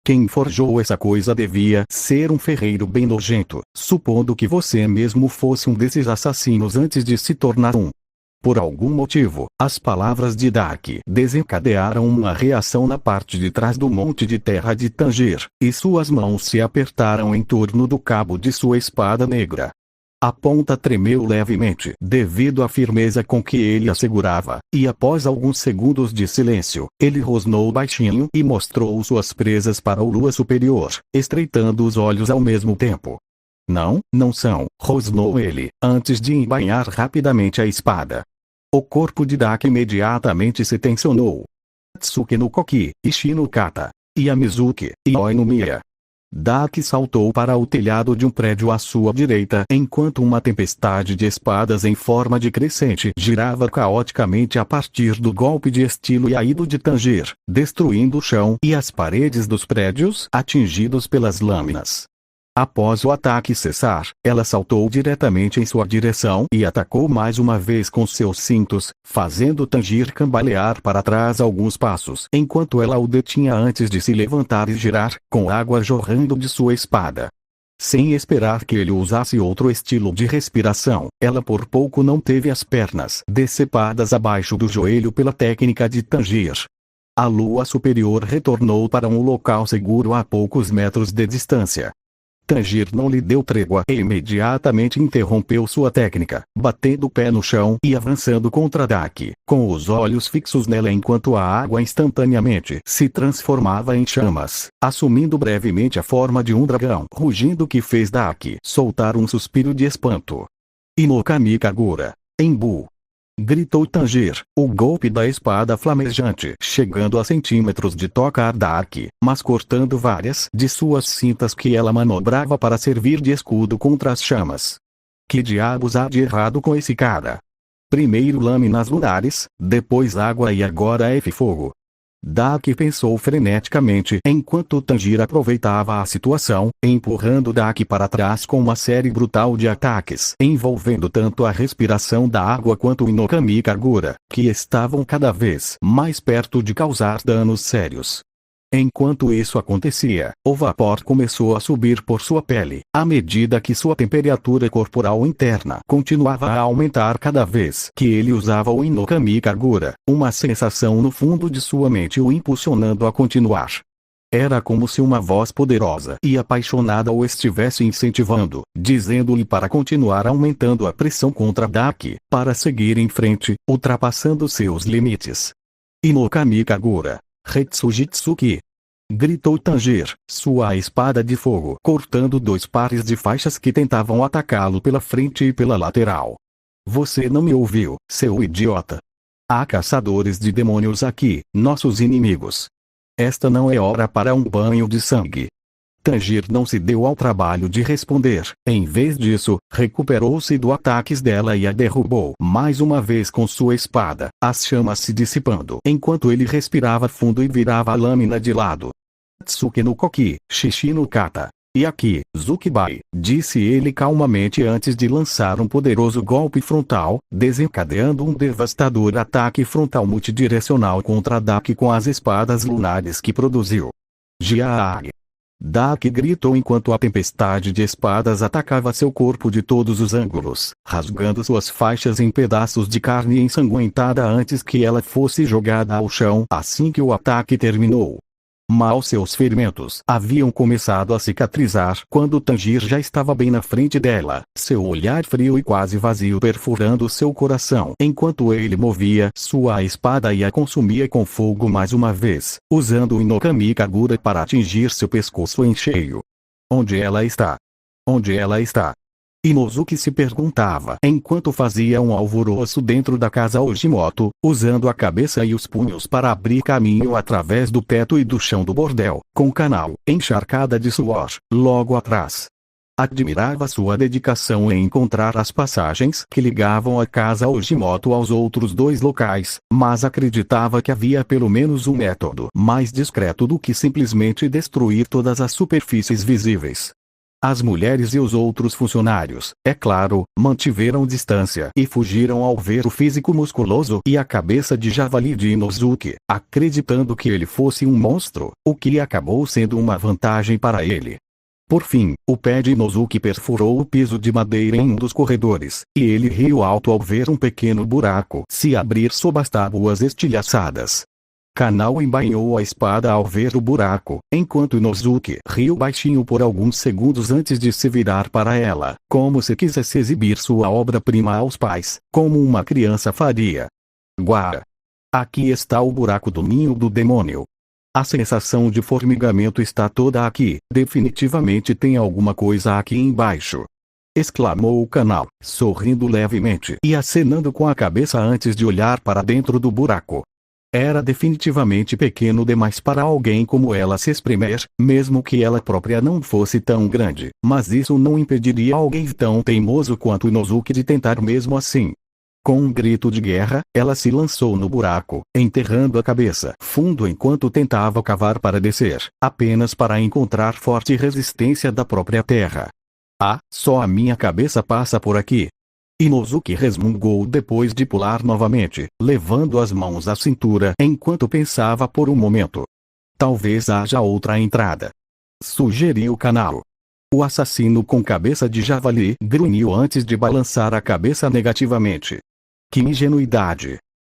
Quem forjou essa coisa devia ser um ferreiro bem nojento, supondo que você mesmo fosse um desses assassinos antes de se tornar um. Por algum motivo, as palavras de Daki desencadearam uma reação na parte de trás do monte de terra de Tanjiro, e suas mãos se apertaram em torno do cabo de sua espada negra. A ponta tremeu levemente devido à firmeza com que ele a segurava, e após alguns segundos de silêncio, ele rosnou baixinho e mostrou suas presas para o lua superior, estreitando os olhos ao mesmo tempo. Não são, rosnou ele, antes de embainhar rapidamente a espada. O corpo de Daki imediatamente se tensionou. Tsuke no Koki, Ishi no Kata, Yamizuki, Ioi no Miya. Daki saltou para o telhado de um prédio à sua direita enquanto uma tempestade de espadas em forma de crescente girava caoticamente a partir do golpe de estilo Iaido de Tanjiro, destruindo o chão e as paredes dos prédios atingidos pelas lâminas. Após o ataque cessar, ela saltou diretamente em sua direção e atacou mais uma vez com seus cintos, fazendo Tanjiro cambalear para trás alguns passos enquanto ela o detinha antes de se levantar e girar, com água jorrando de sua espada. Sem esperar que ele usasse outro estilo de respiração, ela por pouco não teve as pernas decepadas abaixo do joelho pela técnica de Tanjiro. A lua superior retornou para um local seguro a poucos metros de distância. Tanjiro não lhe deu trégua e imediatamente interrompeu sua técnica, batendo o pé no chão e avançando contra Daki, com os olhos fixos nela enquanto a água instantaneamente se transformava em chamas, assumindo brevemente a forma de um dragão rugindo que fez Daki soltar um suspiro de espanto. Inokami Kagura. Embu! Gritou Tanjiro, o golpe da espada flamejante chegando a centímetros de tocar Daki, mas cortando várias de suas cintas que ela manobrava para servir de escudo contra as chamas. Que diabos há de errado com esse cara? Primeiro lâminas lunares, depois água e agora fogo. Daki pensou freneticamente enquanto Tanjiro aproveitava a situação, empurrando Daki para trás com uma série brutal de ataques envolvendo tanto a respiração da água quanto o Inokami Kagura, que estavam cada vez mais perto de causar danos sérios. Enquanto isso acontecia, o vapor começou a subir por sua pele, à medida que sua temperatura corporal interna continuava a aumentar cada vez que ele usava o Inokami Kagura, uma sensação no fundo de sua mente o impulsionando a continuar. Era como se uma voz poderosa e apaixonada o estivesse incentivando, dizendo-lhe para continuar aumentando a pressão contra Daki, para seguir em frente, ultrapassando seus limites. Inokami Kagura. Retsujitsuki! Gritou Tanjiro, sua espada de fogo cortando dois pares de faixas que tentavam atacá-lo pela frente e pela lateral. Você não me ouviu, seu idiota. Há caçadores de demônios aqui, nossos inimigos. Esta não é hora para um banho de sangue. Tanjiro não se deu ao trabalho de responder, em vez disso, recuperou-se dos ataques dela e a derrubou mais uma vez com sua espada, as chamas se dissipando enquanto ele respirava fundo e virava a lâmina de lado. Tsuki no Koki, Shishi no Kata. E aqui, Zukibai, disse ele calmamente antes de lançar um poderoso golpe frontal, desencadeando um devastador ataque frontal multidirecional contra Daki com as espadas lunares que produziu. Jiaag! Daki gritou enquanto a tempestade de espadas atacava seu corpo de todos os ângulos, rasgando suas faixas em pedaços de carne ensanguentada antes que ela fosse jogada ao chão assim que o ataque terminou. Mal seus ferimentos haviam começado a cicatrizar quando Tanjiro já estava bem na frente dela, seu olhar frio e quase vazio perfurando seu coração enquanto ele movia sua espada e a consumia com fogo mais uma vez, usando o Inokami Kagura para atingir seu pescoço em cheio. Onde ela está? Onde ela está? Inozuki se perguntava enquanto fazia um alvoroço dentro da casa Ojimoto, usando a cabeça e os punhos para abrir caminho através do teto e do chão do bordel, com o canal encharcada de suor, logo atrás. Admirava sua dedicação em encontrar as passagens que ligavam a casa Ojimoto aos outros dois locais, mas acreditava que havia pelo menos um método mais discreto do que simplesmente destruir todas as superfícies visíveis. As mulheres e os outros funcionários, é claro, mantiveram distância e fugiram ao ver o físico musculoso e a cabeça de javali de Inozuki, acreditando que ele fosse um monstro, o que acabou sendo uma vantagem para ele. Por fim, o pé de Inozuki perfurou o piso de madeira em um dos corredores, e ele riu alto ao ver um pequeno buraco se abrir sob as tábuas estilhaçadas. Kanao embainhou a espada ao ver o buraco, enquanto Inozuki riu baixinho por alguns segundos antes de se virar para ela, como se quisesse exibir sua obra-prima aos pais, como uma criança faria. Guara! Aqui está o buraco do ninho do demônio. A sensação de formigamento está toda aqui, definitivamente tem alguma coisa aqui embaixo. Exclamou o Kanao, sorrindo levemente e acenando com a cabeça antes de olhar para dentro do buraco. Era definitivamente pequeno demais para alguém como ela se espremer, mesmo que ela própria não fosse tão grande, mas isso não impediria alguém tão teimoso quanto Inozuki de tentar mesmo assim. Com um grito de guerra, ela se lançou no buraco, enterrando a cabeça fundo enquanto tentava cavar para descer, apenas para encontrar forte resistência da própria terra. Ah, só a minha cabeça passa por aqui. Inozuki resmungou depois de pular novamente, levando as mãos à cintura enquanto pensava por um momento. Talvez haja outra entrada. Sugeriu Kanao. O assassino com cabeça de javali grunhiu antes de balançar a cabeça negativamente. Que ingenuidade!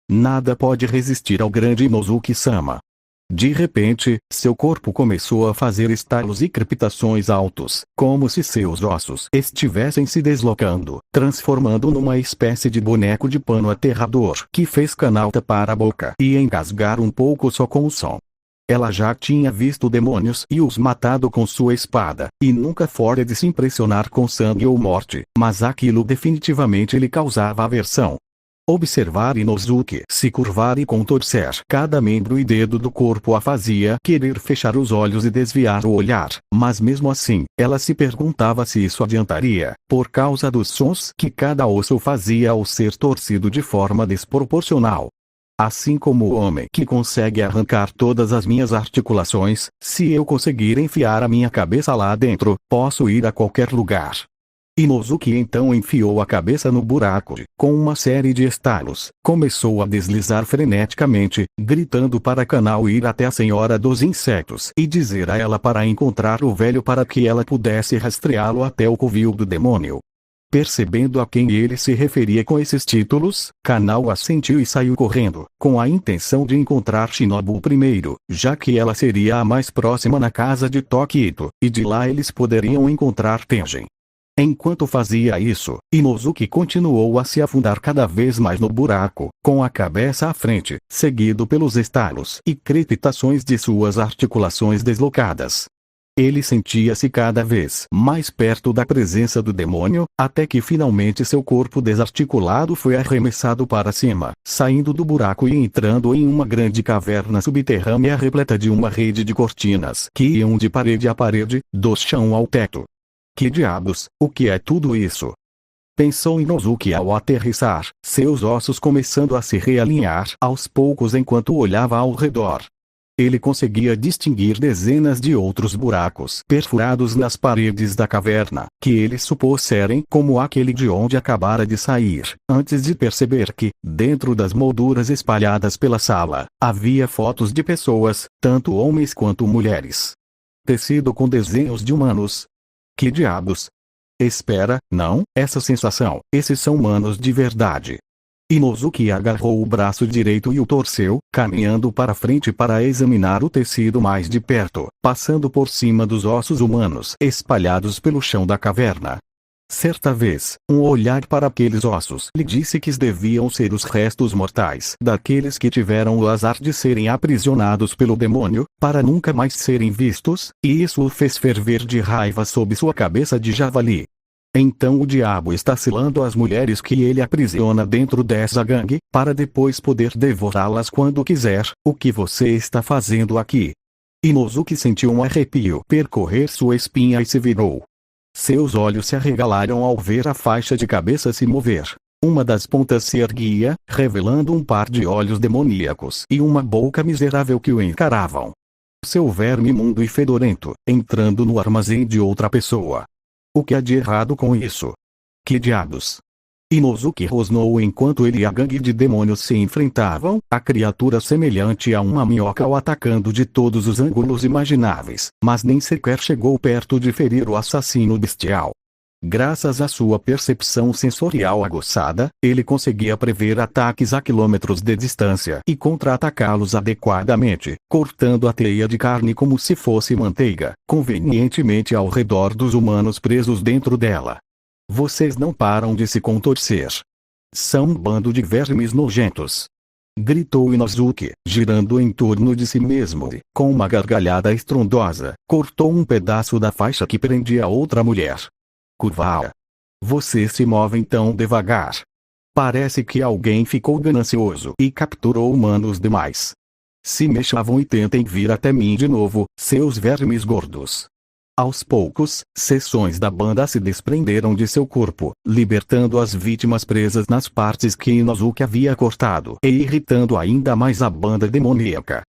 Nada pode resistir ao grande Inozuki-sama. De repente, seu corpo começou a fazer estalos e crepitações altos, como se seus ossos estivessem se deslocando, transformando numa espécie de boneco de pano aterrador que fez Kanao tapar a boca e engasgar um pouco só com o som. Ela já tinha visto demônios e os matado com sua espada, e nunca fora de se impressionar com sangue ou morte, mas aquilo definitivamente lhe causava aversão. Observar Inozuki se curvar e contorcer cada membro e dedo do corpo a fazia querer fechar os olhos e desviar o olhar, mas mesmo assim, ela se perguntava se isso adiantaria, por causa dos sons que cada osso fazia ao ser torcido de forma desproporcional. Assim como o homem que consegue arrancar todas as minhas articulações, se eu conseguir enfiar a minha cabeça lá dentro, posso ir a qualquer lugar. Inozuki então enfiou a cabeça no buraco e, com uma série de estalos, começou a deslizar freneticamente, gritando para Kanao ir até a Senhora dos Insetos e dizer a ela para encontrar o velho para que ela pudesse rastreá-lo até o covil do demônio. Percebendo a quem ele se referia com esses títulos, Kanao assentiu e saiu correndo, com a intenção de encontrar Shinobu primeiro, já que ela seria a mais próxima na casa de Tokito, e de lá eles poderiam encontrar Tengen. Enquanto fazia isso, Inozuki continuou a se afundar cada vez mais no buraco, com a cabeça à frente, seguido pelos estalos e crepitações de suas articulações deslocadas. Ele sentia-se cada vez mais perto da presença do demônio, até que finalmente seu corpo desarticulado foi arremessado para cima, saindo do buraco e entrando em uma grande caverna subterrânea repleta de uma rede de cortinas que iam de parede a parede, do chão ao teto. Que diabos, o que é tudo isso? Pensou Inozuki ao aterrissar, seus ossos começando a se realinhar aos poucos enquanto olhava ao redor. Ele conseguia distinguir dezenas de outros buracos perfurados nas paredes da caverna, que ele supôs serem como aquele de onde acabara de sair, antes de perceber que, dentro das molduras espalhadas pela sala, havia fotos de pessoas, tanto homens quanto mulheres. Tecido com desenhos de humanos. Que diabos? Espera, não, essa sensação, esses são humanos de verdade. Inozuki agarrou o braço direito e o torceu, caminhando para frente para examinar o tecido mais de perto, passando por cima dos ossos humanos espalhados pelo chão da caverna. Certa vez, um olhar para aqueles ossos lhe disse que deviam ser os restos mortais daqueles que tiveram o azar de serem aprisionados pelo demônio, para nunca mais serem vistos, e isso o fez ferver de raiva sob sua cabeça de javali. Então o diabo está selando as mulheres que ele aprisiona dentro dessa gangue, para depois poder devorá-las quando quiser. O que você está fazendo aqui? Inozuki sentiu um arrepio percorrer sua espinha e se virou. Seus olhos se arregalaram ao ver a faixa de cabeça se mover. Uma das pontas se erguia, revelando um par de olhos demoníacos e uma boca miserável que o encaravam. Seu verme imundo e fedorento, entrando no armazém de outra pessoa. O que há de errado com isso? Que diabos? Inozuki rosnou enquanto ele e a gangue de demônios se enfrentavam, a criatura semelhante a uma minhoca o atacando de todos os ângulos imagináveis, mas nem sequer chegou perto de ferir o assassino bestial. Graças à sua percepção sensorial aguçada, ele conseguia prever ataques a quilômetros de distância e contra-atacá-los adequadamente, cortando a teia de carne como se fosse manteiga, convenientemente ao redor dos humanos presos dentro dela. Vocês não param de se contorcer. São um bando de vermes nojentos. Gritou Inozuki, girando em torno de si mesmo e, com uma gargalhada estrondosa, cortou um pedaço da faixa que prendia a outra mulher. Curva-a. Vocês se movem tão devagar. Parece que alguém ficou ganancioso e capturou humanos demais. Se mexam e tentem vir até mim de novo, seus vermes gordos. Aos poucos, seções da banda se desprenderam de seu corpo, libertando as vítimas presas nas partes que Inosuke havia cortado e irritando ainda mais a banda demoníaca.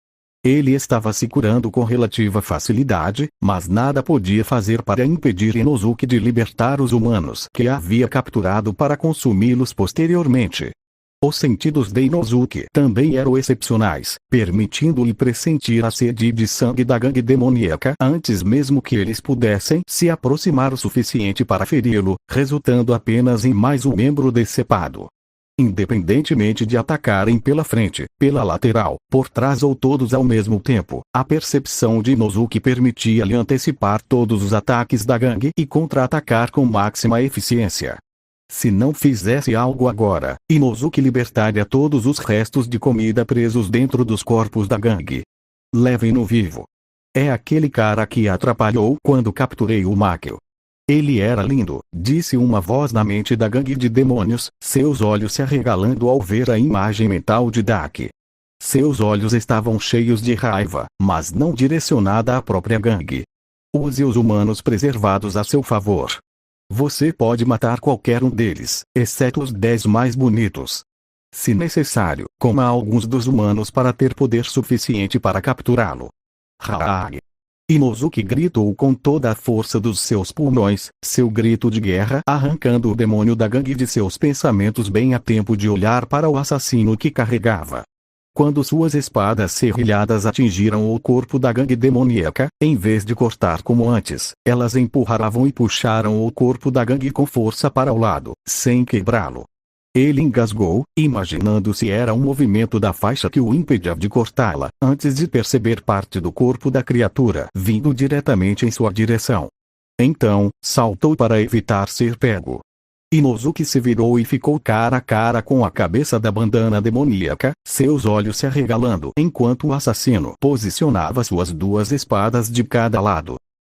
Ele estava se curando com relativa facilidade, mas nada podia fazer para impedir Inosuke de libertar os humanos que havia capturado para consumi-los posteriormente. Os sentidos de Inosuke também eram excepcionais, permitindo-lhe pressentir a sede de sangue da gangue demoníaca antes mesmo que eles pudessem se aproximar o suficiente para feri-lo, resultando apenas em mais um membro decepado. Independentemente de atacarem pela frente, pela lateral, por trás ou todos ao mesmo tempo, a percepção de Inosuke permitia-lhe antecipar todos os ataques da gangue e contra-atacar com máxima eficiência. Se não fizesse algo agora, Inosuke libertaria todos os restos de comida presos dentro dos corpos da gangue. Levem-no vivo. É aquele cara que atrapalhou quando capturei o Makio. Ele era lindo, disse uma voz na mente da gangue de demônios, seus olhos se arregalando ao ver a imagem mental de Daki. Seus olhos estavam cheios de raiva, mas não direcionada à própria gangue. Use os humanos preservados a seu favor. Você pode matar qualquer um deles, exceto os 10 mais bonitos. Se necessário, coma alguns dos humanos para ter poder suficiente para capturá-lo. Haag! Inosuke gritou com toda a força dos seus pulmões, seu grito de guerra arrancando o demônio da gangue de seus pensamentos bem a tempo de olhar para o assassino que carregava. Quando suas espadas serrilhadas atingiram o corpo da gangue demoníaca, em vez de cortar como antes, elas empurraram e puxaram o corpo da gangue com força para o lado, sem quebrá-lo. Ele engasgou, imaginando se era um movimento da faixa que o impedia de cortá-la, antes de perceber parte do corpo da criatura vindo diretamente em sua direção. Então, saltou para evitar ser pego. Inosuke se virou e ficou cara a cara com a cabeça da bandana demoníaca, seus olhos se arregalando enquanto o assassino posicionava suas 2 espadas de cada lado.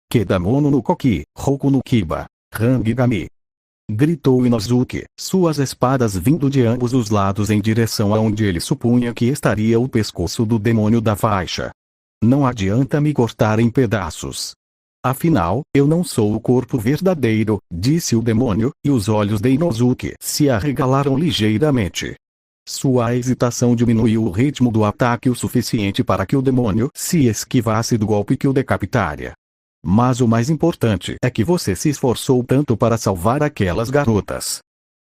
Kedamono no Koki, Roku no Kiba, Rangigami! Gritou Inosuke, suas espadas vindo de ambos os lados em direção aonde ele supunha que estaria o pescoço do demônio da faixa. Não adianta me cortar em pedaços. Afinal, eu não sou o corpo verdadeiro, disse o demônio, e os olhos de Inosuke se arregalaram ligeiramente. Sua hesitação diminuiu o ritmo do ataque o suficiente para que o demônio se esquivasse do golpe que o decapitaria. Mas o mais importante é que você se esforçou tanto para salvar aquelas garotas.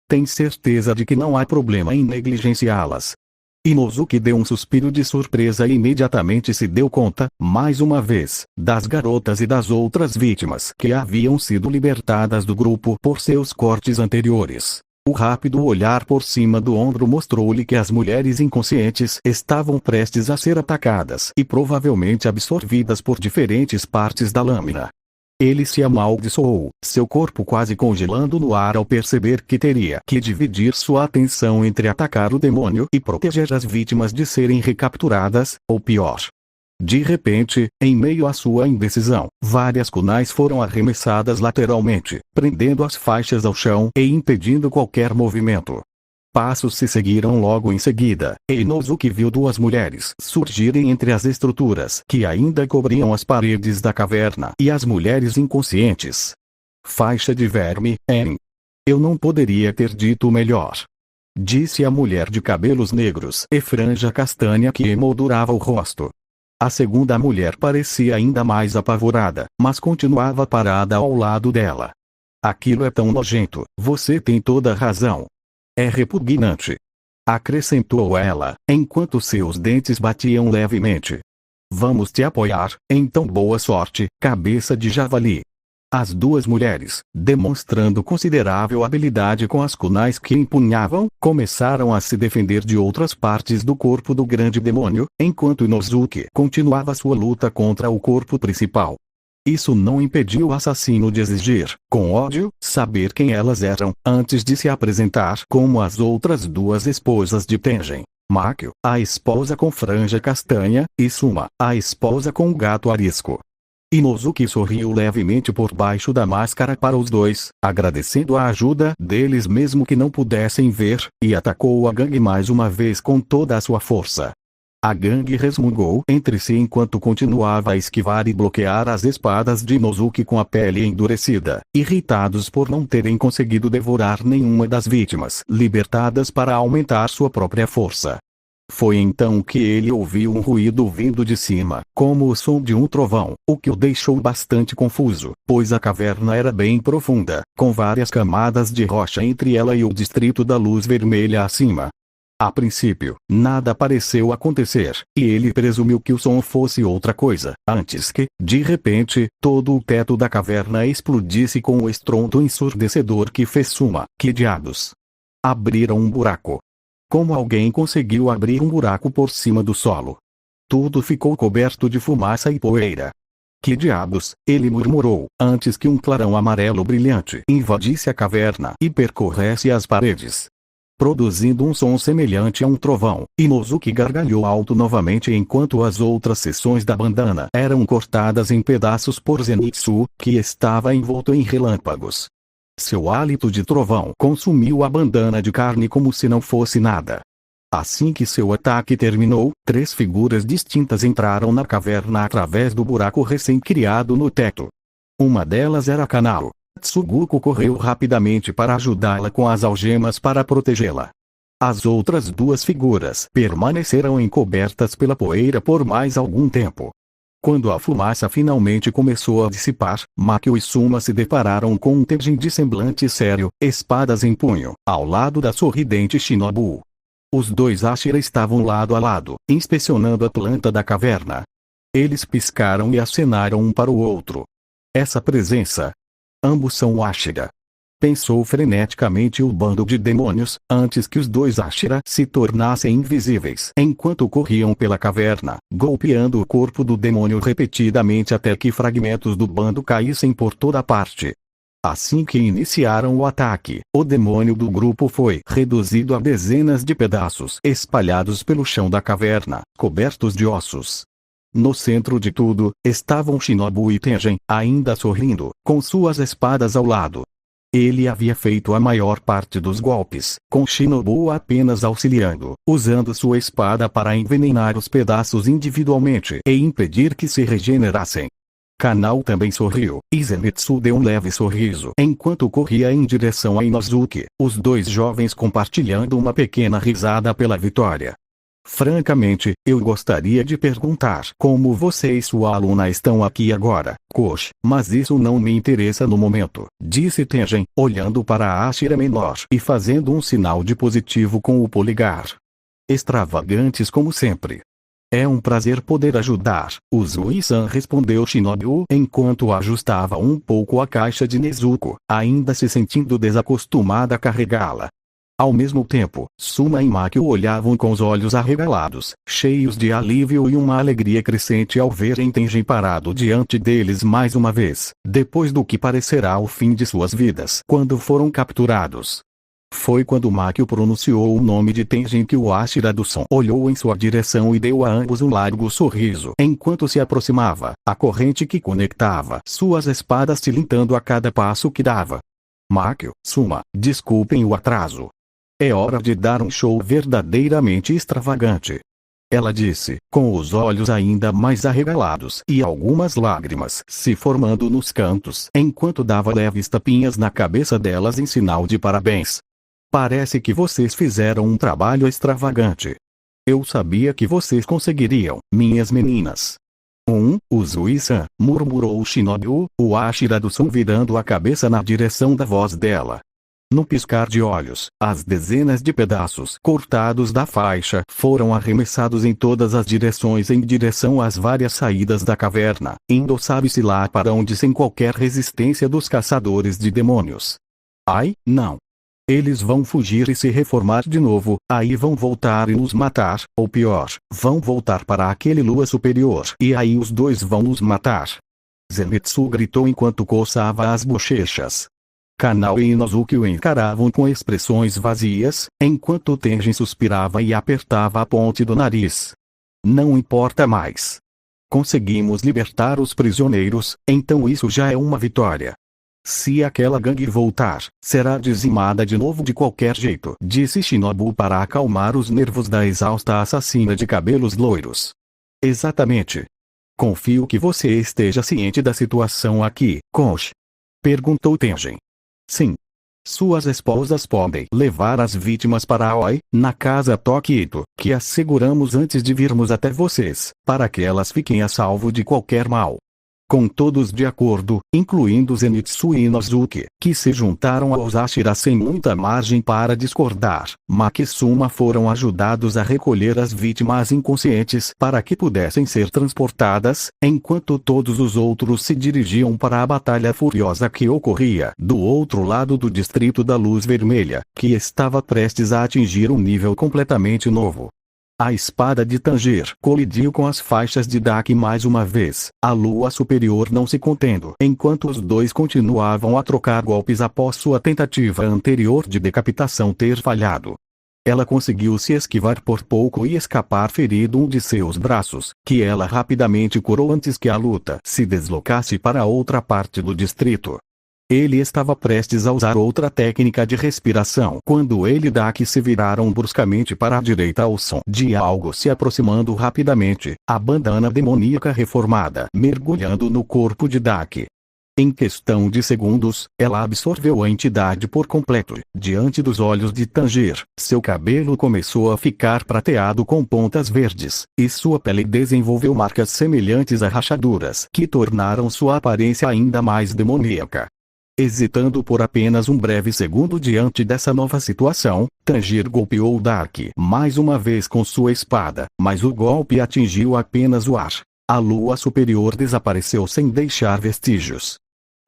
Tem certeza de que não há problema em negligenciá-las? Inosuke deu um suspiro de surpresa e imediatamente se deu conta, mais uma vez, das garotas e das outras vítimas que haviam sido libertadas do grupo por seus cortes anteriores. O rápido olhar por cima do ombro mostrou-lhe que as mulheres inconscientes estavam prestes a ser atacadas e provavelmente absorvidas por diferentes partes da lâmina. Ele se amaldiçoou, seu corpo quase congelando no ar ao perceber que teria que dividir sua atenção entre atacar o demônio e proteger as vítimas de serem recapturadas, ou pior. De repente, em meio à sua indecisão, várias kunais foram arremessadas lateralmente, prendendo as faixas ao chão e impedindo qualquer movimento. Passos se seguiram logo em seguida, e Inosuke viu 2 mulheres surgirem entre as estruturas que ainda cobriam as paredes da caverna e as mulheres inconscientes. Faixa de verme, Eren. Eu não poderia ter dito melhor. Disse a mulher de cabelos negros e franja castanha que emoldurava o rosto. A segunda mulher parecia ainda mais apavorada, mas continuava parada ao lado dela. Aquilo é tão nojento, você tem toda a razão. É repugnante. Acrescentou ela, enquanto seus dentes batiam levemente. Vamos te apoiar, então boa sorte, cabeça de javali. As 2 mulheres, demonstrando considerável habilidade com as kunais que empunhavam, começaram a se defender de outras partes do corpo do grande demônio, enquanto Inosuke continuava sua luta contra o corpo principal. Isso não impediu o assassino de exigir, com ódio, saber quem elas eram, antes de se apresentar como as outras 2 esposas de Tengen. Makio, a esposa com franja castanha, e Suma, a esposa com o gato arisco. Inosuke sorriu levemente por baixo da máscara para os 2, agradecendo a ajuda deles mesmo que não pudessem ver, e atacou a gangue mais uma vez com toda a sua força. A gangue resmungou entre si enquanto continuava a esquivar e bloquear as espadas de Inosuke com a pele endurecida, irritados por não terem conseguido devorar nenhuma das vítimas libertadas para aumentar sua própria força. Foi então que ele ouviu um ruído vindo de cima, como o som de um trovão, o que o deixou bastante confuso, pois a caverna era bem profunda, com várias camadas de rocha entre ela e o distrito da luz vermelha acima. A princípio, nada pareceu acontecer, e ele presumiu que o som fosse outra coisa, antes que, de repente, todo o teto da caverna explodisse com um estrondo ensurdecedor que fez Suma. Que diabos! Abriram um buraco. Como alguém conseguiu abrir um buraco por cima do solo? Tudo ficou coberto de fumaça e poeira. Que diabos, ele murmurou, antes que um clarão amarelo brilhante invadisse a caverna e percorresse as paredes, produzindo um som semelhante a um trovão. Inosuke gargalhou alto novamente enquanto as outras seções da bandana eram cortadas em pedaços por Zenitsu, que estava envolto em relâmpagos. Seu hálito de trovão consumiu a bandana de carne como se não fosse nada. Assim que seu ataque terminou, 3 figuras distintas entraram na caverna através do buraco recém-criado no teto. Uma delas era Kanao. Tsuguko correu rapidamente para ajudá-la com as algemas para protegê-la. As outras 2 figuras permaneceram encobertas pela poeira por mais algum tempo. Quando a fumaça finalmente começou a dissipar, Makio e Suma se depararam com um Tenjin de semblante sério, espadas em punho, ao lado da sorridente Shinobu. Os 2 Ashira estavam lado a lado, inspecionando a planta da caverna. Eles piscaram e acenaram um para o outro. Essa presença. Ambos são Ashira. Pensou freneticamente o bando de demônios, antes que os 2 Ashira se tornassem invisíveis enquanto corriam pela caverna, golpeando o corpo do demônio repetidamente até que fragmentos do bando caíssem por toda parte. Assim que iniciaram o ataque, o demônio do grupo foi reduzido a dezenas de pedaços espalhados pelo chão da caverna, cobertos de ossos. No centro de tudo, estavam Shinobu e Tenjin, ainda sorrindo, com suas espadas ao lado. Ele havia feito a maior parte dos golpes, com Shinobu apenas auxiliando, usando sua espada para envenenar os pedaços individualmente e impedir que se regenerassem. Kanao também sorriu, e Zenitsu deu um leve sorriso enquanto corria em direção a Inosuke, os 2 jovens compartilhando uma pequena risada pela vitória. Francamente, eu gostaria de perguntar como você e sua aluna estão aqui agora, Koshi, mas isso não me interessa no momento, disse Tenjin, olhando para a Ashira menor e fazendo um sinal de positivo com o polegar. Extravagantes como sempre. É um prazer poder ajudar, Uzui-san, respondeu Shinobu enquanto ajustava um pouco a caixa de Nezuko, ainda se sentindo desacostumada a carregá-la. Ao mesmo tempo, Suma e Makio olhavam com os olhos arregalados, cheios de alívio e uma alegria crescente ao verem Tenjin parado diante deles mais uma vez, depois do que parecerá o fim de suas vidas quando foram capturados. Foi quando Makio pronunciou o nome de Tenjin que o Ashira do som olhou em sua direção e deu a ambos um largo sorriso enquanto se aproximava, a corrente que conectava suas espadas tilintando a cada passo que dava. Makio, Suma, desculpem o atraso. É hora de dar um show verdadeiramente extravagante. Ela disse, com os olhos ainda mais arregalados e algumas lágrimas se formando nos cantos, enquanto dava leves tapinhas na cabeça delas em sinal de parabéns. Parece que vocês fizeram um trabalho extravagante. Eu sabia que vocês conseguiriam, minhas meninas. Uzui-san, murmurou Shinobu, o Ashira do som virando a cabeça na direção da voz dela. No piscar de olhos, as dezenas de pedaços cortados da faixa foram arremessados em todas as direções em direção às várias saídas da caverna, indo sabe-se lá para onde sem qualquer resistência dos caçadores de demônios. Ai, não! Eles vão fugir e se reformar de novo, aí vão voltar e nos matar, ou pior, vão voltar para aquele lua superior e aí os 2 vão nos matar. Zenitsu gritou enquanto coçava as bochechas. Kanao e Inosuke o encaravam com expressões vazias, enquanto Tenjin suspirava e apertava a ponte do nariz. Não importa mais. Conseguimos libertar os prisioneiros, então isso já é uma vitória. Se aquela gangue voltar, será dizimada de novo de qualquer jeito, disse Shinobu para acalmar os nervos da exausta assassina de cabelos loiros. Exatamente. Confio que você esteja ciente da situação aqui, Kosh. Perguntou Tengen. Sim. Suas esposas podem levar as vítimas para Aoi, na casa Tokito, que asseguramos antes de virmos até vocês, para que elas fiquem a salvo de qualquer mal. Com todos de acordo, incluindo Zenitsu e Inosuke, que se juntaram aos Ashira sem muita margem para discordar, Maki e Suma foram ajudados a recolher as vítimas inconscientes para que pudessem ser transportadas, enquanto todos os outros se dirigiam para a batalha furiosa que ocorria do outro lado do Distrito da Luz Vermelha, que estava prestes a atingir um nível completamente novo. A espada de Tanger colidiu com as faixas de Daki mais uma vez, a lua superior não se contendo, enquanto os dois continuavam a trocar golpes após sua tentativa anterior de decapitação ter falhado. Ela conseguiu se esquivar por pouco e escapar ferido um de seus braços, que ela rapidamente curou antes que a luta se deslocasse para outra parte do distrito. Ele estava prestes a usar outra técnica de respiração quando ele e Daki se viraram bruscamente para a direita ao som de algo se aproximando rapidamente, a bandana demoníaca reformada mergulhando no corpo de Daki. Em questão de segundos, ela absorveu a entidade por completo. Diante dos olhos de Tanger, seu cabelo começou a ficar prateado com pontas verdes, e sua pele desenvolveu marcas semelhantes a rachaduras que tornaram sua aparência ainda mais demoníaca. Hesitando por apenas um breve segundo diante dessa nova situação, Tanger golpeou Daki mais uma vez com sua espada, mas o golpe atingiu apenas o ar. A lua superior desapareceu sem deixar vestígios.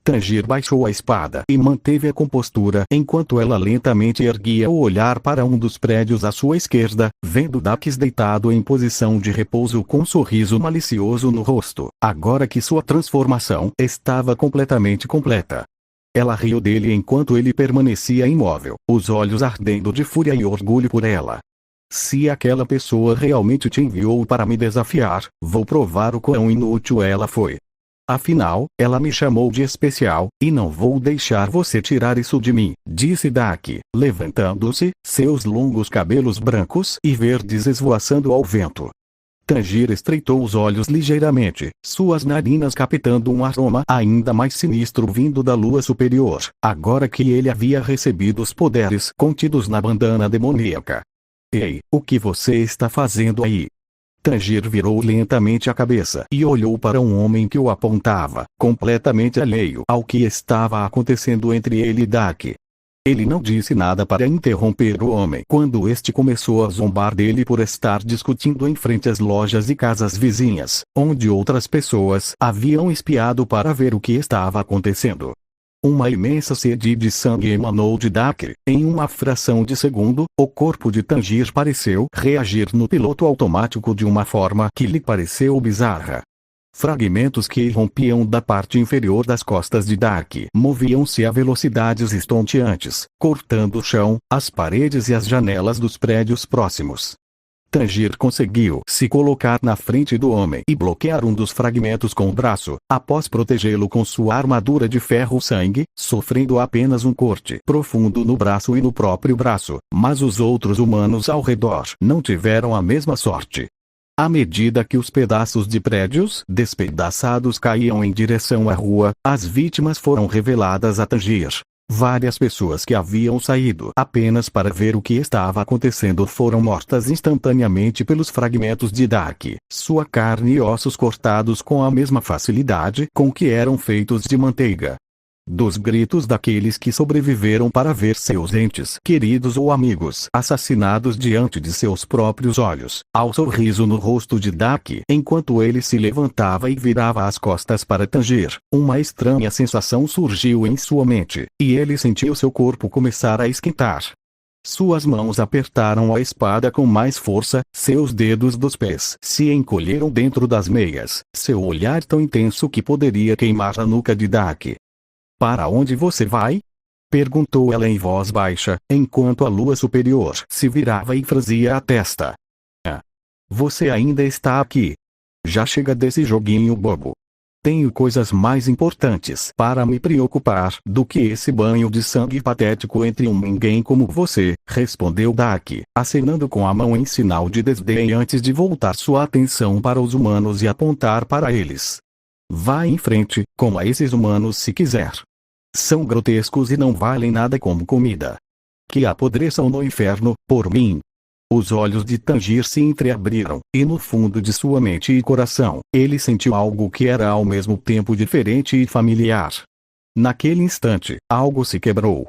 Tanger baixou a espada e manteve a compostura enquanto ela lentamente erguia o olhar para um dos prédios à sua esquerda, vendo Daki deitado em posição de repouso com um sorriso malicioso no rosto, agora que sua transformação estava completamente completa. Ela riu dele enquanto ele permanecia imóvel, os olhos ardendo de fúria e orgulho por ela. Se aquela pessoa realmente te enviou para me desafiar, vou provar o quão inútil ela foi. Afinal, ela me chamou de especial, e não vou deixar você tirar isso de mim, disse Daki, levantando-se, seus longos cabelos brancos e verdes esvoaçando ao vento. Tanger estreitou os olhos ligeiramente, suas narinas captando um aroma ainda mais sinistro vindo da lua superior, agora que ele havia recebido os poderes contidos na bandana demoníaca. Ei, o que você está fazendo aí? Tanger virou lentamente a cabeça e olhou para um homem que o apontava, completamente alheio ao que estava acontecendo entre ele e Daki. Ele não disse nada para interromper o homem quando este começou a zombar dele por estar discutindo em frente às lojas e casas vizinhas, onde outras pessoas haviam espiado para ver o que estava acontecendo. Uma imensa sede de sangue emanou de Daki. Em uma fração de segundo, o corpo de Tanger pareceu reagir no piloto automático de uma forma que lhe pareceu bizarra. Fragmentos que rompiam da parte inferior das costas de Daki moviam-se a velocidades estonteantes, cortando o chão, as paredes e as janelas dos prédios próximos. Tanger conseguiu se colocar na frente do homem e bloquear um dos fragmentos com o braço, após protegê-lo com sua armadura de ferro-sangue, sofrendo apenas um corte profundo no braço e no próprio braço, mas os outros humanos ao redor não tiveram a mesma sorte. À medida que os pedaços de prédios despedaçados caíam em direção à rua, as vítimas foram reveladas a Tanger. Várias pessoas que haviam saído apenas para ver o que estava acontecendo foram mortas instantaneamente pelos fragmentos de Daki, sua carne e ossos cortados com a mesma facilidade com que eram feitos de manteiga. Dos gritos daqueles que sobreviveram para ver seus entes queridos ou amigos assassinados diante de seus próprios olhos, ao sorriso no rosto de Daki enquanto ele se levantava e virava as costas para Tanger, uma estranha sensação surgiu em sua mente, e ele sentiu seu corpo começar a esquentar. Suas mãos apertaram a espada com mais força, seus dedos dos pés se encolheram dentro das meias, seu olhar tão intenso que poderia queimar a nuca de Daki. Para onde você vai? Perguntou ela em voz baixa, enquanto a lua superior se virava e franzia a testa. Ah. Você ainda está aqui? Já chega desse joguinho bobo. Tenho coisas mais importantes para me preocupar do que esse banho de sangue patético entre ninguém como você, respondeu Dak, acenando com a mão em sinal de desdém antes de voltar sua atenção para os humanos e apontar para eles. Vá em frente, coma esses humanos se quiser. São grotescos e não valem nada como comida. Que apodreçam no inferno, por mim. Os olhos de Tanjir se entreabriram, e no fundo de sua mente e coração, ele sentiu algo que era ao mesmo tempo diferente e familiar. Naquele instante, algo se quebrou.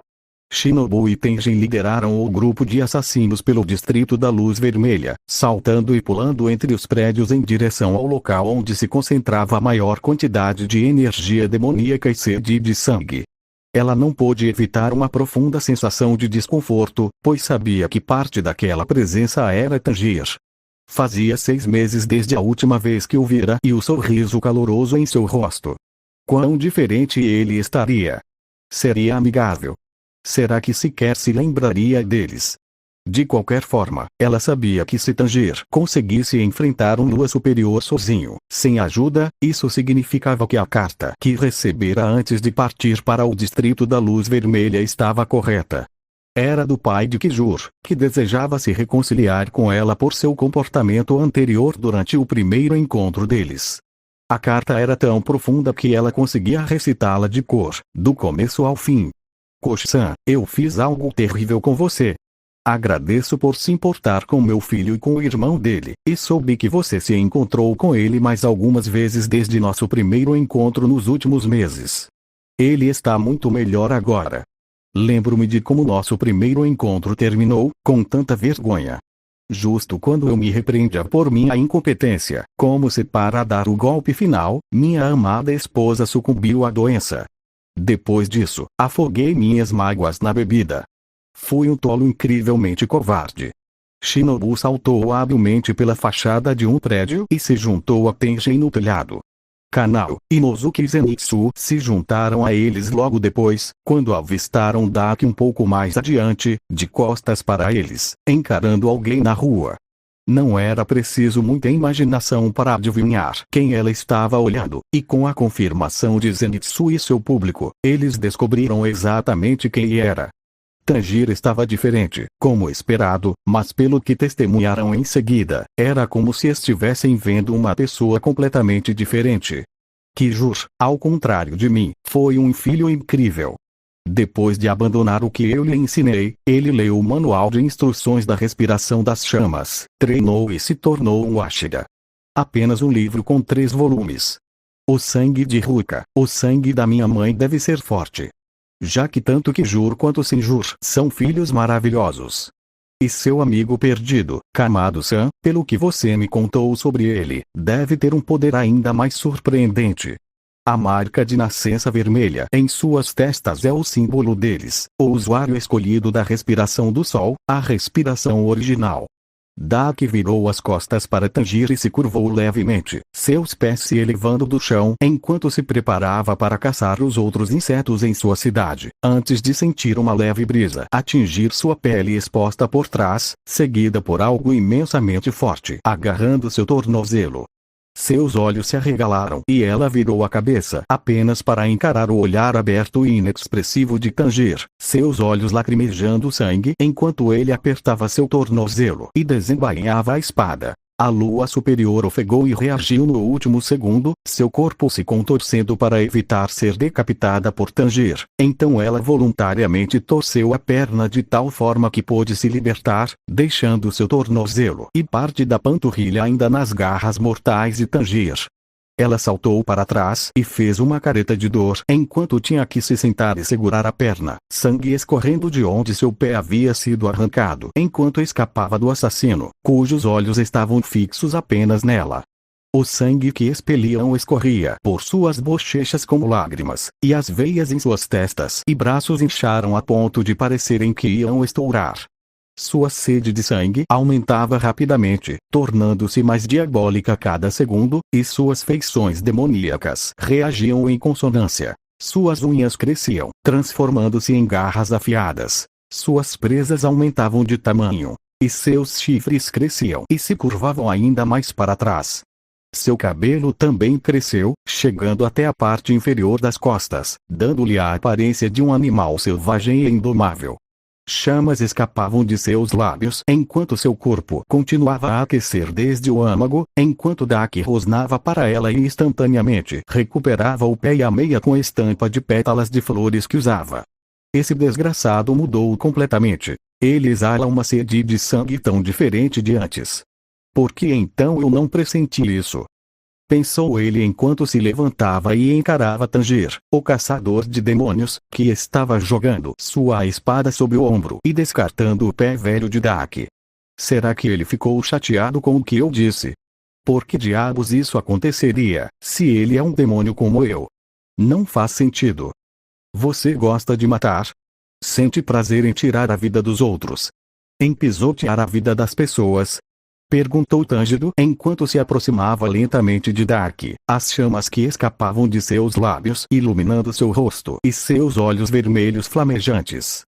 Shinobu e Tenjin lideraram o grupo de assassinos pelo distrito da Luz Vermelha, saltando e pulando entre os prédios em direção ao local onde se concentrava a maior quantidade de energia demoníaca e sede de sangue. Ela não pôde evitar uma profunda sensação de desconforto, pois sabia que parte daquela presença era Tanjir. Fazia 6 meses desde a última vez que o vira e o sorriso caloroso em seu rosto. Quão diferente ele estaria! Seria amigável. Será que sequer se lembraria deles? De qualquer forma, ela sabia que se Tanjir conseguisse enfrentar um Lua superior sozinho, sem ajuda, isso significava que a carta que recebera antes de partir para o distrito da Luz Vermelha estava correta. Era do pai de Kijur, que desejava se reconciliar com ela por seu comportamento anterior durante o primeiro encontro deles. A carta era tão profunda que ela conseguia recitá-la de cor, do começo ao fim. Koshi-san, eu fiz algo terrível com você. Agradeço por se importar com meu filho e com o irmão dele, e soube que você se encontrou com ele mais algumas vezes desde nosso primeiro encontro nos últimos meses. Ele está muito melhor agora. Lembro-me de como nosso primeiro encontro terminou, com tanta vergonha. Justo quando eu me repreendia por minha incompetência, como se para dar o golpe final, minha amada esposa sucumbiu à doença. Depois disso, afoguei minhas mágoas na bebida. Fui um tolo incrivelmente covarde. Shinobu saltou habilmente pela fachada de um prédio e se juntou a Tenjin no telhado. Kanao, Inozuki e Zenitsu se juntaram a eles logo depois, quando avistaram Dak um pouco mais adiante, de costas para eles, encarando alguém na rua. Não era preciso muita imaginação para adivinhar quem ela estava olhando, e com a confirmação de Zenitsu e seu público, eles descobriram exatamente quem era. Tanjir estava diferente, como esperado, mas pelo que testemunharam em seguida, era como se estivessem vendo uma pessoa completamente diferente. Kijur, ao contrário de mim, foi um filho incrível. Depois de abandonar o que eu lhe ensinei, ele leu o manual de instruções da respiração das chamas, treinou e se tornou um Ashira. Apenas um livro com 3 volumes. O sangue de Ruka, o sangue da minha mãe deve ser forte. Já que tanto Kijur quanto Senjur são filhos maravilhosos. E seu amigo perdido, Kamado-san, pelo que você me contou sobre ele, deve ter um poder ainda mais surpreendente. A marca de nascença vermelha em suas testas é o símbolo deles, o usuário escolhido da respiração do sol, a respiração original. Dak virou as costas para Tanjir e se curvou levemente, seus pés se elevando do chão enquanto se preparava para caçar os outros insetos em sua cidade, antes de sentir uma leve brisa atingir sua pele exposta por trás, seguida por algo imensamente forte agarrando seu tornozelo. Seus olhos se arregalaram e ela virou a cabeça apenas para encarar o olhar aberto e inexpressivo de Tanjir, seus olhos lacrimejando sangue enquanto ele apertava seu tornozelo e desembainhava a espada. A lua superior ofegou e reagiu no último segundo, seu corpo se contorcendo para evitar ser decapitada por Tanjir. Então ela voluntariamente torceu a perna de tal forma que pôde se libertar, deixando seu tornozelo e parte da panturrilha ainda nas garras mortais de Tanjir. Ela saltou para trás e fez uma careta de dor enquanto tinha que se sentar e segurar a perna, sangue escorrendo de onde seu pé havia sido arrancado enquanto escapava do assassino, cujos olhos estavam fixos apenas nela. O sangue que expeliam escorria por suas bochechas como lágrimas, e as veias em suas testas e braços incharam a ponto de parecerem que iam estourar. Sua sede de sangue aumentava rapidamente, tornando-se mais diabólica a cada segundo, e suas feições demoníacas reagiam em consonância. Suas unhas cresciam, transformando-se em garras afiadas. Suas presas aumentavam de tamanho, e seus chifres cresciam e se curvavam ainda mais para trás. Seu cabelo também cresceu, chegando até a parte inferior das costas, dando-lhe a aparência de um animal selvagem e indomável. Chamas escapavam de seus lábios enquanto seu corpo continuava a aquecer desde o âmago, enquanto Daki rosnava para ela e instantaneamente recuperava o pé e a meia com a estampa de pétalas de flores que usava. Esse desgraçado mudou completamente. Ele exala uma sede de sangue tão diferente de antes. Por que então eu não pressenti isso? Pensou ele enquanto se levantava e encarava Tanjir, o caçador de demônios, que estava jogando sua espada sob o ombro e descartando o pé velho de Daki. Será que ele ficou chateado com o que eu disse? Por que diabos isso aconteceria, se ele é um demônio como eu? Não faz sentido. Você gosta de matar? Sente prazer em tirar a vida dos outros? Em pisotear a vida das pessoas? Perguntou Tanjiro enquanto se aproximava lentamente de Daki, as chamas que escapavam de seus lábios iluminando seu rosto e seus olhos vermelhos flamejantes.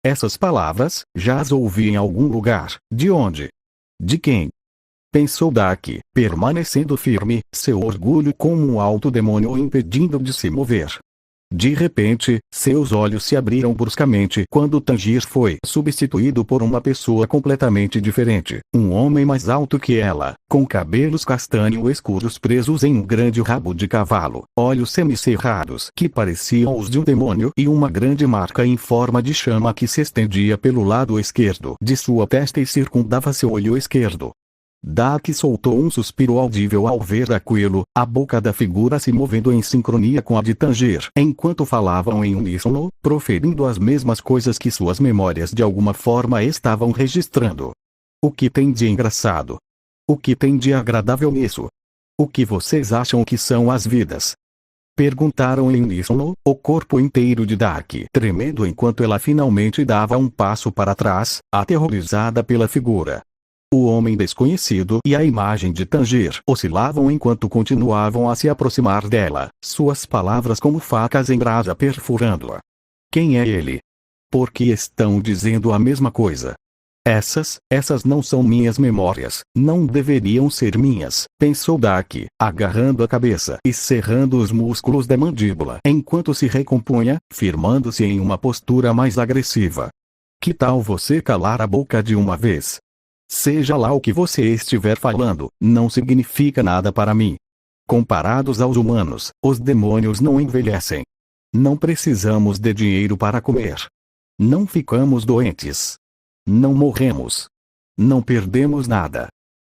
Essas palavras, já as ouvi em algum lugar. De onde? De quem? Pensou Daki, permanecendo firme, seu orgulho como um alto demônio o impedindo de se mover. De repente, seus olhos se abriram bruscamente quando Tanjir foi substituído por uma pessoa completamente diferente, um homem mais alto que ela, com cabelos castanho escuros presos em um grande rabo de cavalo, olhos semicerrados que pareciam os de um demônio e uma grande marca em forma de chama que se estendia pelo lado esquerdo de sua testa e circundava seu olho esquerdo. Daki soltou um suspiro audível ao ver aquilo, a boca da figura se movendo em sincronia com a de Tanjir, enquanto falavam em uníssono, proferindo as mesmas coisas que suas memórias de alguma forma estavam registrando. O que tem de engraçado? O que tem de agradável nisso? O que vocês acham que são as vidas? Perguntaram em uníssono, o corpo inteiro de Daki tremendo enquanto ela finalmente dava um passo para trás, aterrorizada pela figura. O homem desconhecido e a imagem de Tanjir oscilavam enquanto continuavam a se aproximar dela, suas palavras como facas em brasa perfurando-a. Quem é ele? Por que estão dizendo a mesma coisa? Essas não são minhas memórias, não deveriam ser minhas, pensou Daki, agarrando a cabeça e cerrando os músculos da mandíbula enquanto se recompunha, firmando-se em uma postura mais agressiva. Que tal você calar a boca de uma vez? Seja lá o que você estiver falando, não significa nada para mim. Comparados aos humanos, os demônios não envelhecem. Não precisamos de dinheiro para comer. Não ficamos doentes. Não morremos. Não perdemos nada.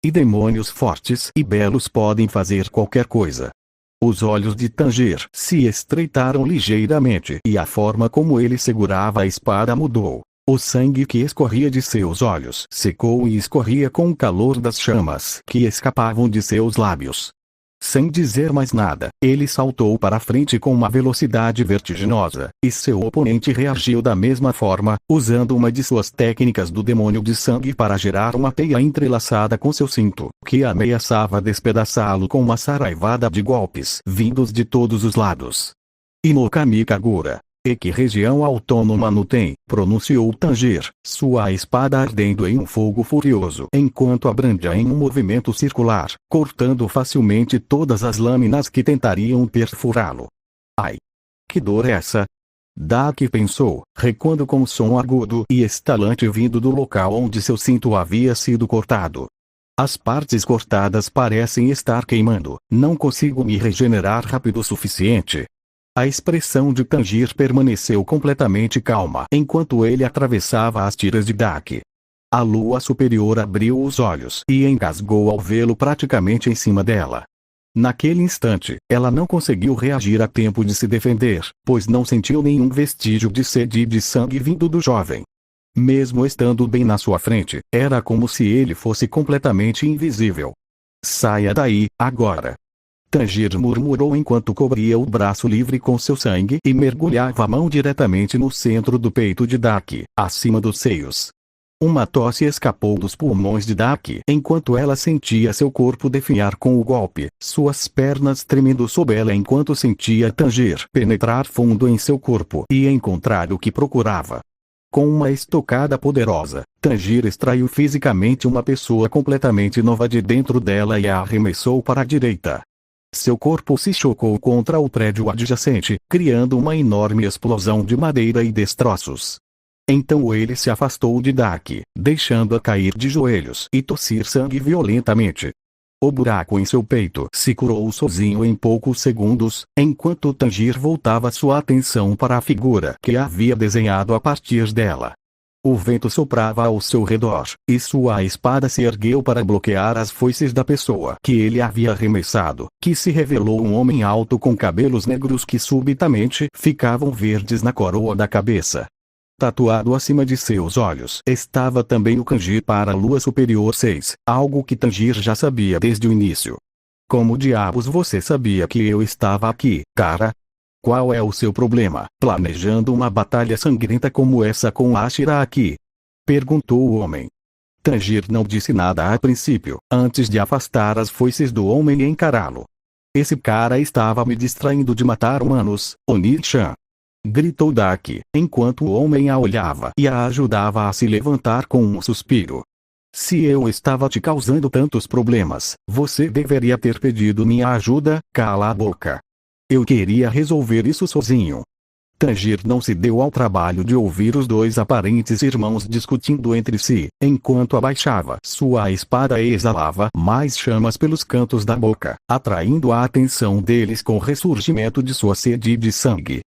E demônios fortes e belos podem fazer qualquer coisa. Os olhos de Tanjir se estreitaram ligeiramente e a forma como ele segurava a espada mudou. O sangue que escorria de seus olhos secou e escorria com o calor das chamas que escapavam de seus lábios. Sem dizer mais nada, ele saltou para frente com uma velocidade vertiginosa, e seu oponente reagiu da mesma forma, usando uma de suas técnicas do demônio de sangue para gerar uma teia entrelaçada com seu cinto, que ameaçava despedaçá-lo com uma saraivada de golpes vindos de todos os lados. Inokami Kagura. E que região autônoma no tem, pronunciou Tanjir, sua espada ardendo em um fogo furioso enquanto a brandia em um movimento circular, cortando facilmente todas as lâminas que tentariam perfurá-lo. Ai! Que dor é essa? Daki pensou, recuando com um som agudo e estalante vindo do local onde seu cinto havia sido cortado. As partes cortadas parecem estar queimando, não consigo me regenerar rápido o suficiente. A expressão de Tanjir permaneceu completamente calma enquanto ele atravessava as tiras de Daki. A lua superior abriu os olhos e engasgou ao vê-lo praticamente em cima dela. Naquele instante, ela não conseguiu reagir a tempo de se defender, pois não sentiu nenhum vestígio de sede de sangue vindo do jovem. Mesmo estando bem na sua frente, era como se ele fosse completamente invisível. Saia daí, agora! Tanjir murmurou enquanto cobria o braço livre com seu sangue e mergulhava a mão diretamente no centro do peito de Daki, acima dos seios. Uma tosse escapou dos pulmões de Daki enquanto ela sentia seu corpo definhar com o golpe, suas pernas tremendo sob ela enquanto sentia Tanjir penetrar fundo em seu corpo e encontrar o que procurava. Com uma estocada poderosa, Tanjiro extraiu fisicamente uma pessoa completamente nova de dentro dela e a arremessou para a direita. Seu corpo se chocou contra o prédio adjacente, criando uma enorme explosão de madeira e destroços. Então ele se afastou de Daki, deixando-a cair de joelhos e tossir sangue violentamente. O buraco em seu peito se curou sozinho em poucos segundos, enquanto Tanjiro voltava sua atenção para a figura que havia desenhado a partir dela. O vento soprava ao seu redor, e sua espada se ergueu para bloquear as foices da pessoa que ele havia arremessado, que se revelou um homem alto com cabelos negros que subitamente ficavam verdes na coroa da cabeça. Tatuado acima de seus olhos estava também o kanji para a Lua Superior 6, algo que Tanjiro já sabia desde o início. Como diabos você sabia que eu estava aqui, cara? Qual é o seu problema, planejando uma batalha sangrenta como essa com Ashira aqui? Perguntou o homem. Tanjiro não disse nada a princípio, antes de afastar as foices do homem e encará-lo. Esse cara estava me distraindo de matar humanos, Oni-chan. Gritou Daki, enquanto o homem a olhava e a ajudava a se levantar com um suspiro. Se eu estava te causando tantos problemas, você deveria ter pedido minha ajuda, cala a boca. Eu queria resolver isso sozinho. Tanjiro não se deu ao trabalho de ouvir os dois aparentes irmãos discutindo entre si, enquanto abaixava sua espada e exalava mais chamas pelos cantos da boca, atraindo a atenção deles com o ressurgimento de sua sede de sangue.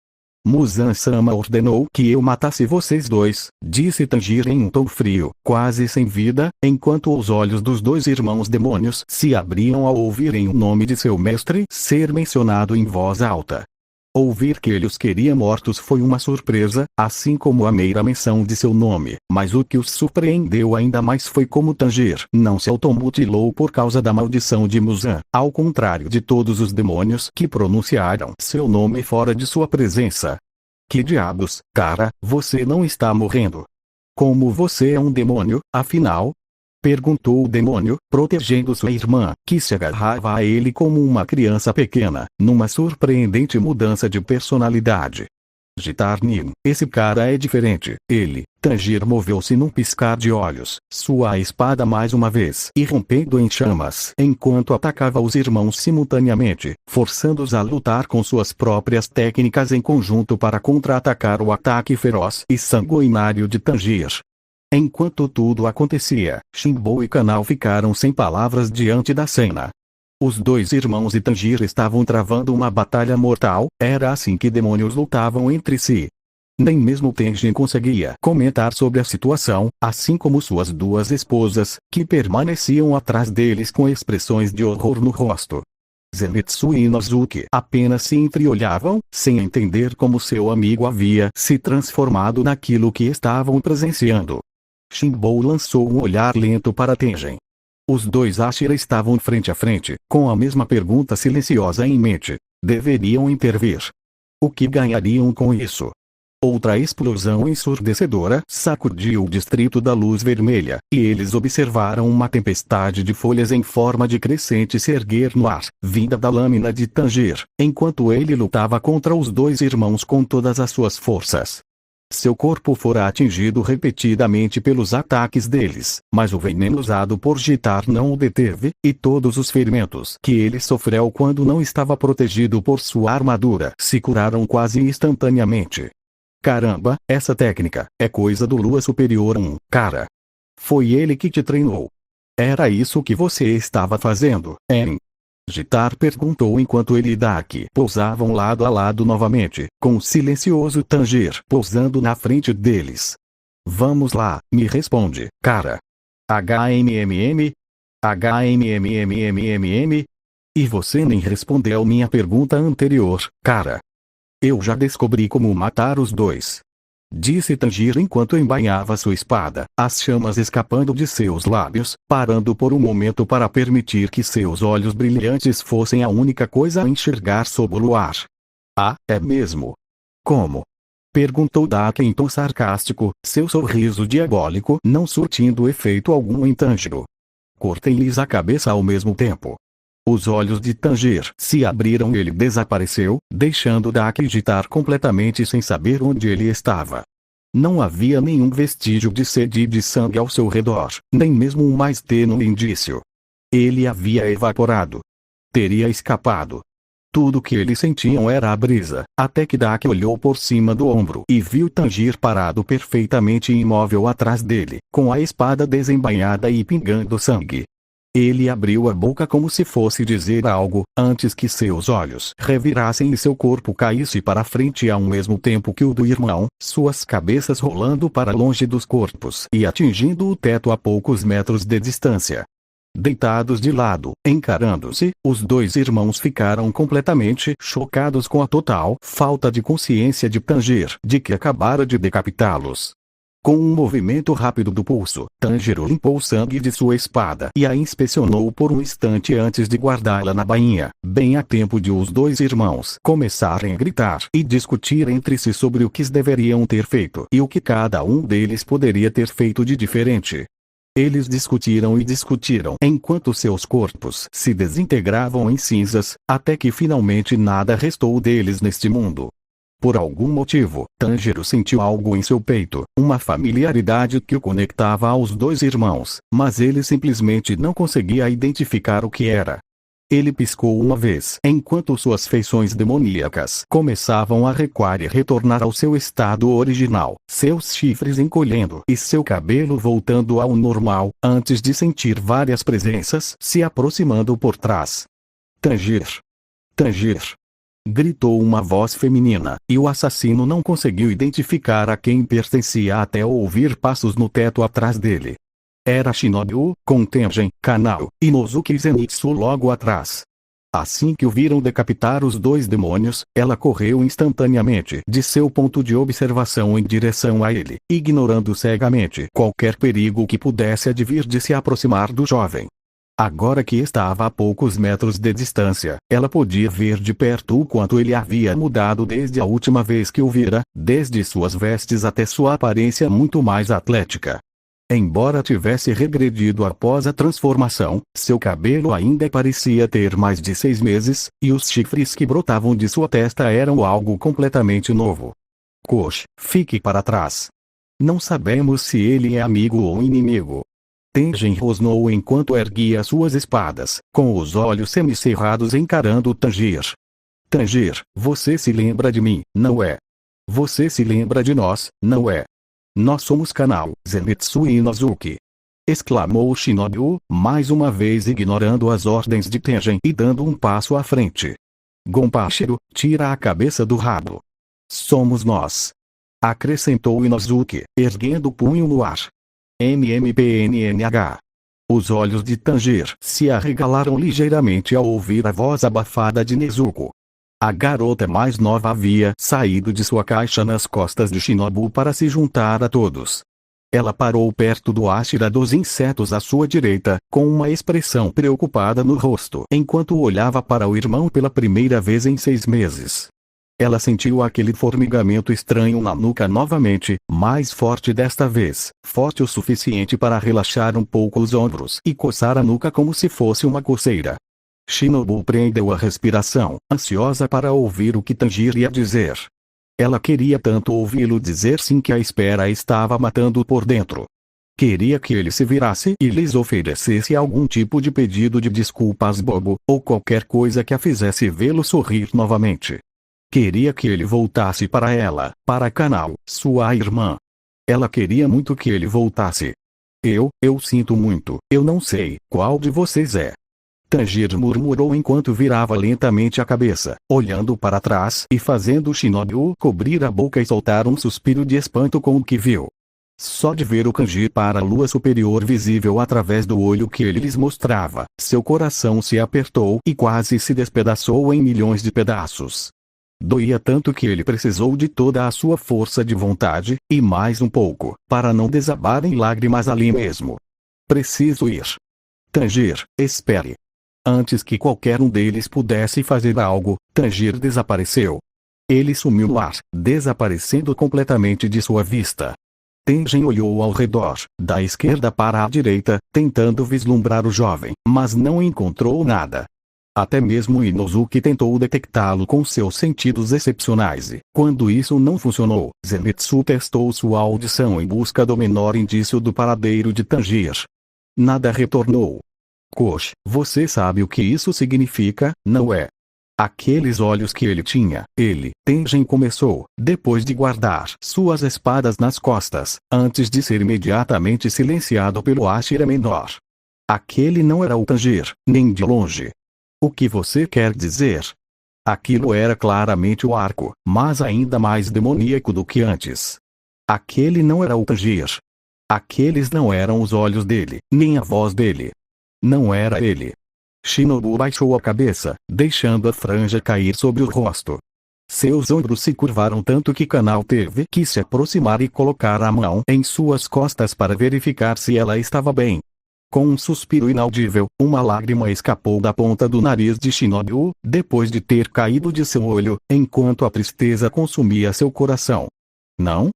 Muzan-sama ordenou que eu matasse vocês dois, disse Tanjiro em um tom frio, quase sem vida, enquanto os olhos dos dois irmãos demônios se abriam ao ouvirem o nome de seu mestre ser mencionado em voz alta. Ouvir que ele os queria mortos foi uma surpresa, assim como a mera menção de seu nome, mas o que os surpreendeu ainda mais foi como Tanjiro não se automutilou por causa da maldição de Muzan, ao contrário de todos os demônios que pronunciaram seu nome fora de sua presença. Que diabos, cara, você não está morrendo? Como você é um demônio, afinal? Perguntou o demônio, protegendo sua irmã, que se agarrava a ele como uma criança pequena, numa surpreendente mudança de personalidade. Gitarnin, esse cara é diferente. Ele, Tanjiro moveu-se num piscar de olhos, sua espada mais uma vez irrompendo em chamas, enquanto atacava os irmãos simultaneamente, forçando-os a lutar com suas próprias técnicas em conjunto para contra-atacar o ataque feroz e sanguinário de Tanjiro. Enquanto tudo acontecia, Shinbo e Kanao ficaram sem palavras diante da cena. Os dois irmãos e Tanjiro estavam travando uma batalha mortal, era assim que demônios lutavam entre si. Nem mesmo Tenjin conseguia comentar sobre a situação, assim como suas duas esposas, que permaneciam atrás deles com expressões de horror no rosto. Zenitsu e Inosuke apenas se entreolhavam, sem entender como seu amigo havia se transformado naquilo que estavam presenciando. Shinbo lançou um olhar lento para Tenjin. Os dois Ashira estavam frente a frente, com a mesma pergunta silenciosa em mente. Deveriam intervir. O que ganhariam com isso? Outra explosão ensurdecedora sacudiu o distrito da luz vermelha, e eles observaram uma tempestade de folhas em forma de crescente se erguer no ar, vinda da lâmina de Tanjiro, enquanto ele lutava contra os dois irmãos com todas as suas forças. Seu corpo fora atingido repetidamente pelos ataques deles, mas o veneno usado por Gitar não o deteve, e todos os ferimentos que ele sofreu quando não estava protegido por sua armadura se curaram quase instantaneamente. Caramba, essa técnica é coisa do Lua Superior 1, cara. Foi ele que te treinou. Era isso que você estava fazendo, hein? Gitar perguntou enquanto ele e Daki pousavam lado a lado novamente, com o silencioso Tanjiro pousando na frente deles. Vamos lá, me responde, cara. HMMM? HMMMMMM? E você nem respondeu minha pergunta anterior, cara. Eu já descobri como matar os dois. Disse Tanjiro enquanto embainhava sua espada, as chamas escapando de seus lábios, parando por um momento para permitir que seus olhos brilhantes fossem a única coisa a enxergar sob o luar. Ah, é mesmo? Como? Perguntou Daki em tom sarcástico, seu sorriso diabólico não surtindo efeito algum em Tanjiro. Cortei-lhes a cabeça ao mesmo tempo. Os olhos de Tanjiro se abriram e ele desapareceu, deixando Daki digitar completamente sem saber onde ele estava. Não havia nenhum vestígio de sede e de sangue ao seu redor, nem mesmo um mais tênue indício. Ele havia evaporado. Teria escapado. Tudo o que eles sentiam era a brisa, até que Dak olhou por cima do ombro e viu Tanjir parado perfeitamente imóvel atrás dele, com a espada desembainhada e pingando sangue. Ele abriu a boca como se fosse dizer algo, antes que seus olhos revirassem e seu corpo caísse para frente ao mesmo tempo que o do irmão, suas cabeças rolando para longe dos corpos e atingindo o teto a poucos metros de distância. Deitados de lado, encarando-se, os dois irmãos ficaram completamente chocados com a total falta de consciência de Tanjir, de que acabara de decapitá-los. Com um movimento rápido do pulso, Tanjiro limpou o sangue de sua espada e a inspecionou por um instante antes de guardá-la na bainha, bem a tempo de os dois irmãos começarem a gritar e discutir entre si sobre o que deveriam ter feito e o que cada um deles poderia ter feito de diferente. Eles discutiram e discutiram enquanto seus corpos se desintegravam em cinzas, até que finalmente nada restou deles neste mundo. Por algum motivo, Tanjiro sentiu algo em seu peito, uma familiaridade que o conectava aos dois irmãos, mas ele simplesmente não conseguia identificar o que era. Ele piscou uma vez, enquanto suas feições demoníacas começavam a recuar e retornar ao seu estado original, seus chifres encolhendo e seu cabelo voltando ao normal, antes de sentir várias presenças se aproximando por trás. Tanjir! Tanjir! Gritou uma voz feminina, e o assassino não conseguiu identificar a quem pertencia até ouvir passos no teto atrás dele. Era Shinobu, com Tengen, Kanao, e Nozuki Zenitsu logo atrás. Assim que o viram decapitar os dois demônios, ela correu instantaneamente de seu ponto de observação em direção a ele, ignorando cegamente qualquer perigo que pudesse advir de se aproximar do jovem. Agora que estava a poucos metros de distância, ela podia ver de perto o quanto ele havia mudado desde a última vez que o vira, desde suas vestes até sua aparência muito mais atlética. Embora tivesse regredido após a transformação, seu cabelo ainda parecia ter mais de 6 meses, e os chifres que brotavam de sua testa eram algo completamente novo. Kosh, fique para trás. Não sabemos se ele é amigo ou inimigo. Tengen rosnou enquanto erguia suas espadas, com os olhos semicerrados encarando Tanjir. Tanjir, você se lembra de mim, não é? Você se lembra de nós, não é? Nós somos Kanao, Zenitsu e Nozuki. Exclamou Shinobu, mais uma vez ignorando as ordens de Tengen e dando um passo à frente. Gonpachiro, tira a cabeça do rabo. Somos nós. Acrescentou Inozuki, erguendo o punho no ar. MMPNNH. Os olhos de Tanjir se arregalaram ligeiramente ao ouvir a voz abafada de Nezuko. A garota mais nova havia saído de sua caixa nas costas de Shinobu para se juntar a todos. Ela parou perto do Ashira dos insetos à sua direita, com uma expressão preocupada no rosto enquanto olhava para o irmão pela primeira vez em 6 meses. Ela sentiu aquele formigamento estranho na nuca novamente, mais forte desta vez, forte o suficiente para relaxar um pouco os ombros e coçar a nuca como se fosse uma coceira. Shinobu prendeu a respiração, ansiosa para ouvir o que Tanjir ia dizer. Ela queria tanto ouvi-lo dizer sim que a espera estava matando por dentro. Queria que ele se virasse e lhes oferecesse algum tipo de pedido de desculpas bobo, ou qualquer coisa que a fizesse vê-lo sorrir novamente. Queria que ele voltasse para ela, para Kanao, sua irmã. Ela queria muito que ele voltasse. Eu sinto muito, eu não sei qual de vocês é. Tanjir murmurou enquanto virava lentamente a cabeça, olhando para trás e fazendo Shinobu cobrir a boca e soltar um suspiro de espanto com o que viu. Só de ver o kanji para a lua superior visível através do olho que ele lhes mostrava, seu coração se apertou e quase se despedaçou em milhões de pedaços. Doía tanto que ele precisou de toda a sua força de vontade, e mais um pouco, para não desabar em lágrimas ali mesmo. Preciso ir. Tanjir, espere. Antes que qualquer um deles pudesse fazer algo, Tanjir desapareceu. Ele sumiu no ar, desaparecendo completamente de sua vista. Tengen olhou ao redor, da esquerda para a direita, tentando vislumbrar o jovem, mas não encontrou nada. Até mesmo Inosuke tentou detectá-lo com seus sentidos excepcionais e, quando isso não funcionou, Zenitsu testou sua audição em busca do menor indício do paradeiro de Tanjiro. Nada retornou. Kosh, você sabe o que isso significa, não é? Aqueles olhos que ele tinha, Tenjin começou, depois de guardar suas espadas nas costas, antes de ser imediatamente silenciado pelo Ashira menor. Aquele não era o Tanjiro, nem de longe. O que você quer dizer? Aquilo era claramente o arco, mas ainda mais demoníaco do que antes. Aquele não era o Tanjiro. Aqueles não eram os olhos dele, nem a voz dele. Não era ele. Shinobu baixou a cabeça, deixando a franja cair sobre o rosto. Seus ombros se curvaram tanto que Kanao teve que se aproximar e colocar a mão em suas costas para verificar se ela estava bem. Com um suspiro inaudível, uma lágrima escapou da ponta do nariz de Shinobu, depois de ter caído de seu olho, enquanto a tristeza consumia seu coração.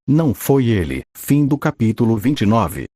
Não foi ele. Fim do capítulo 29.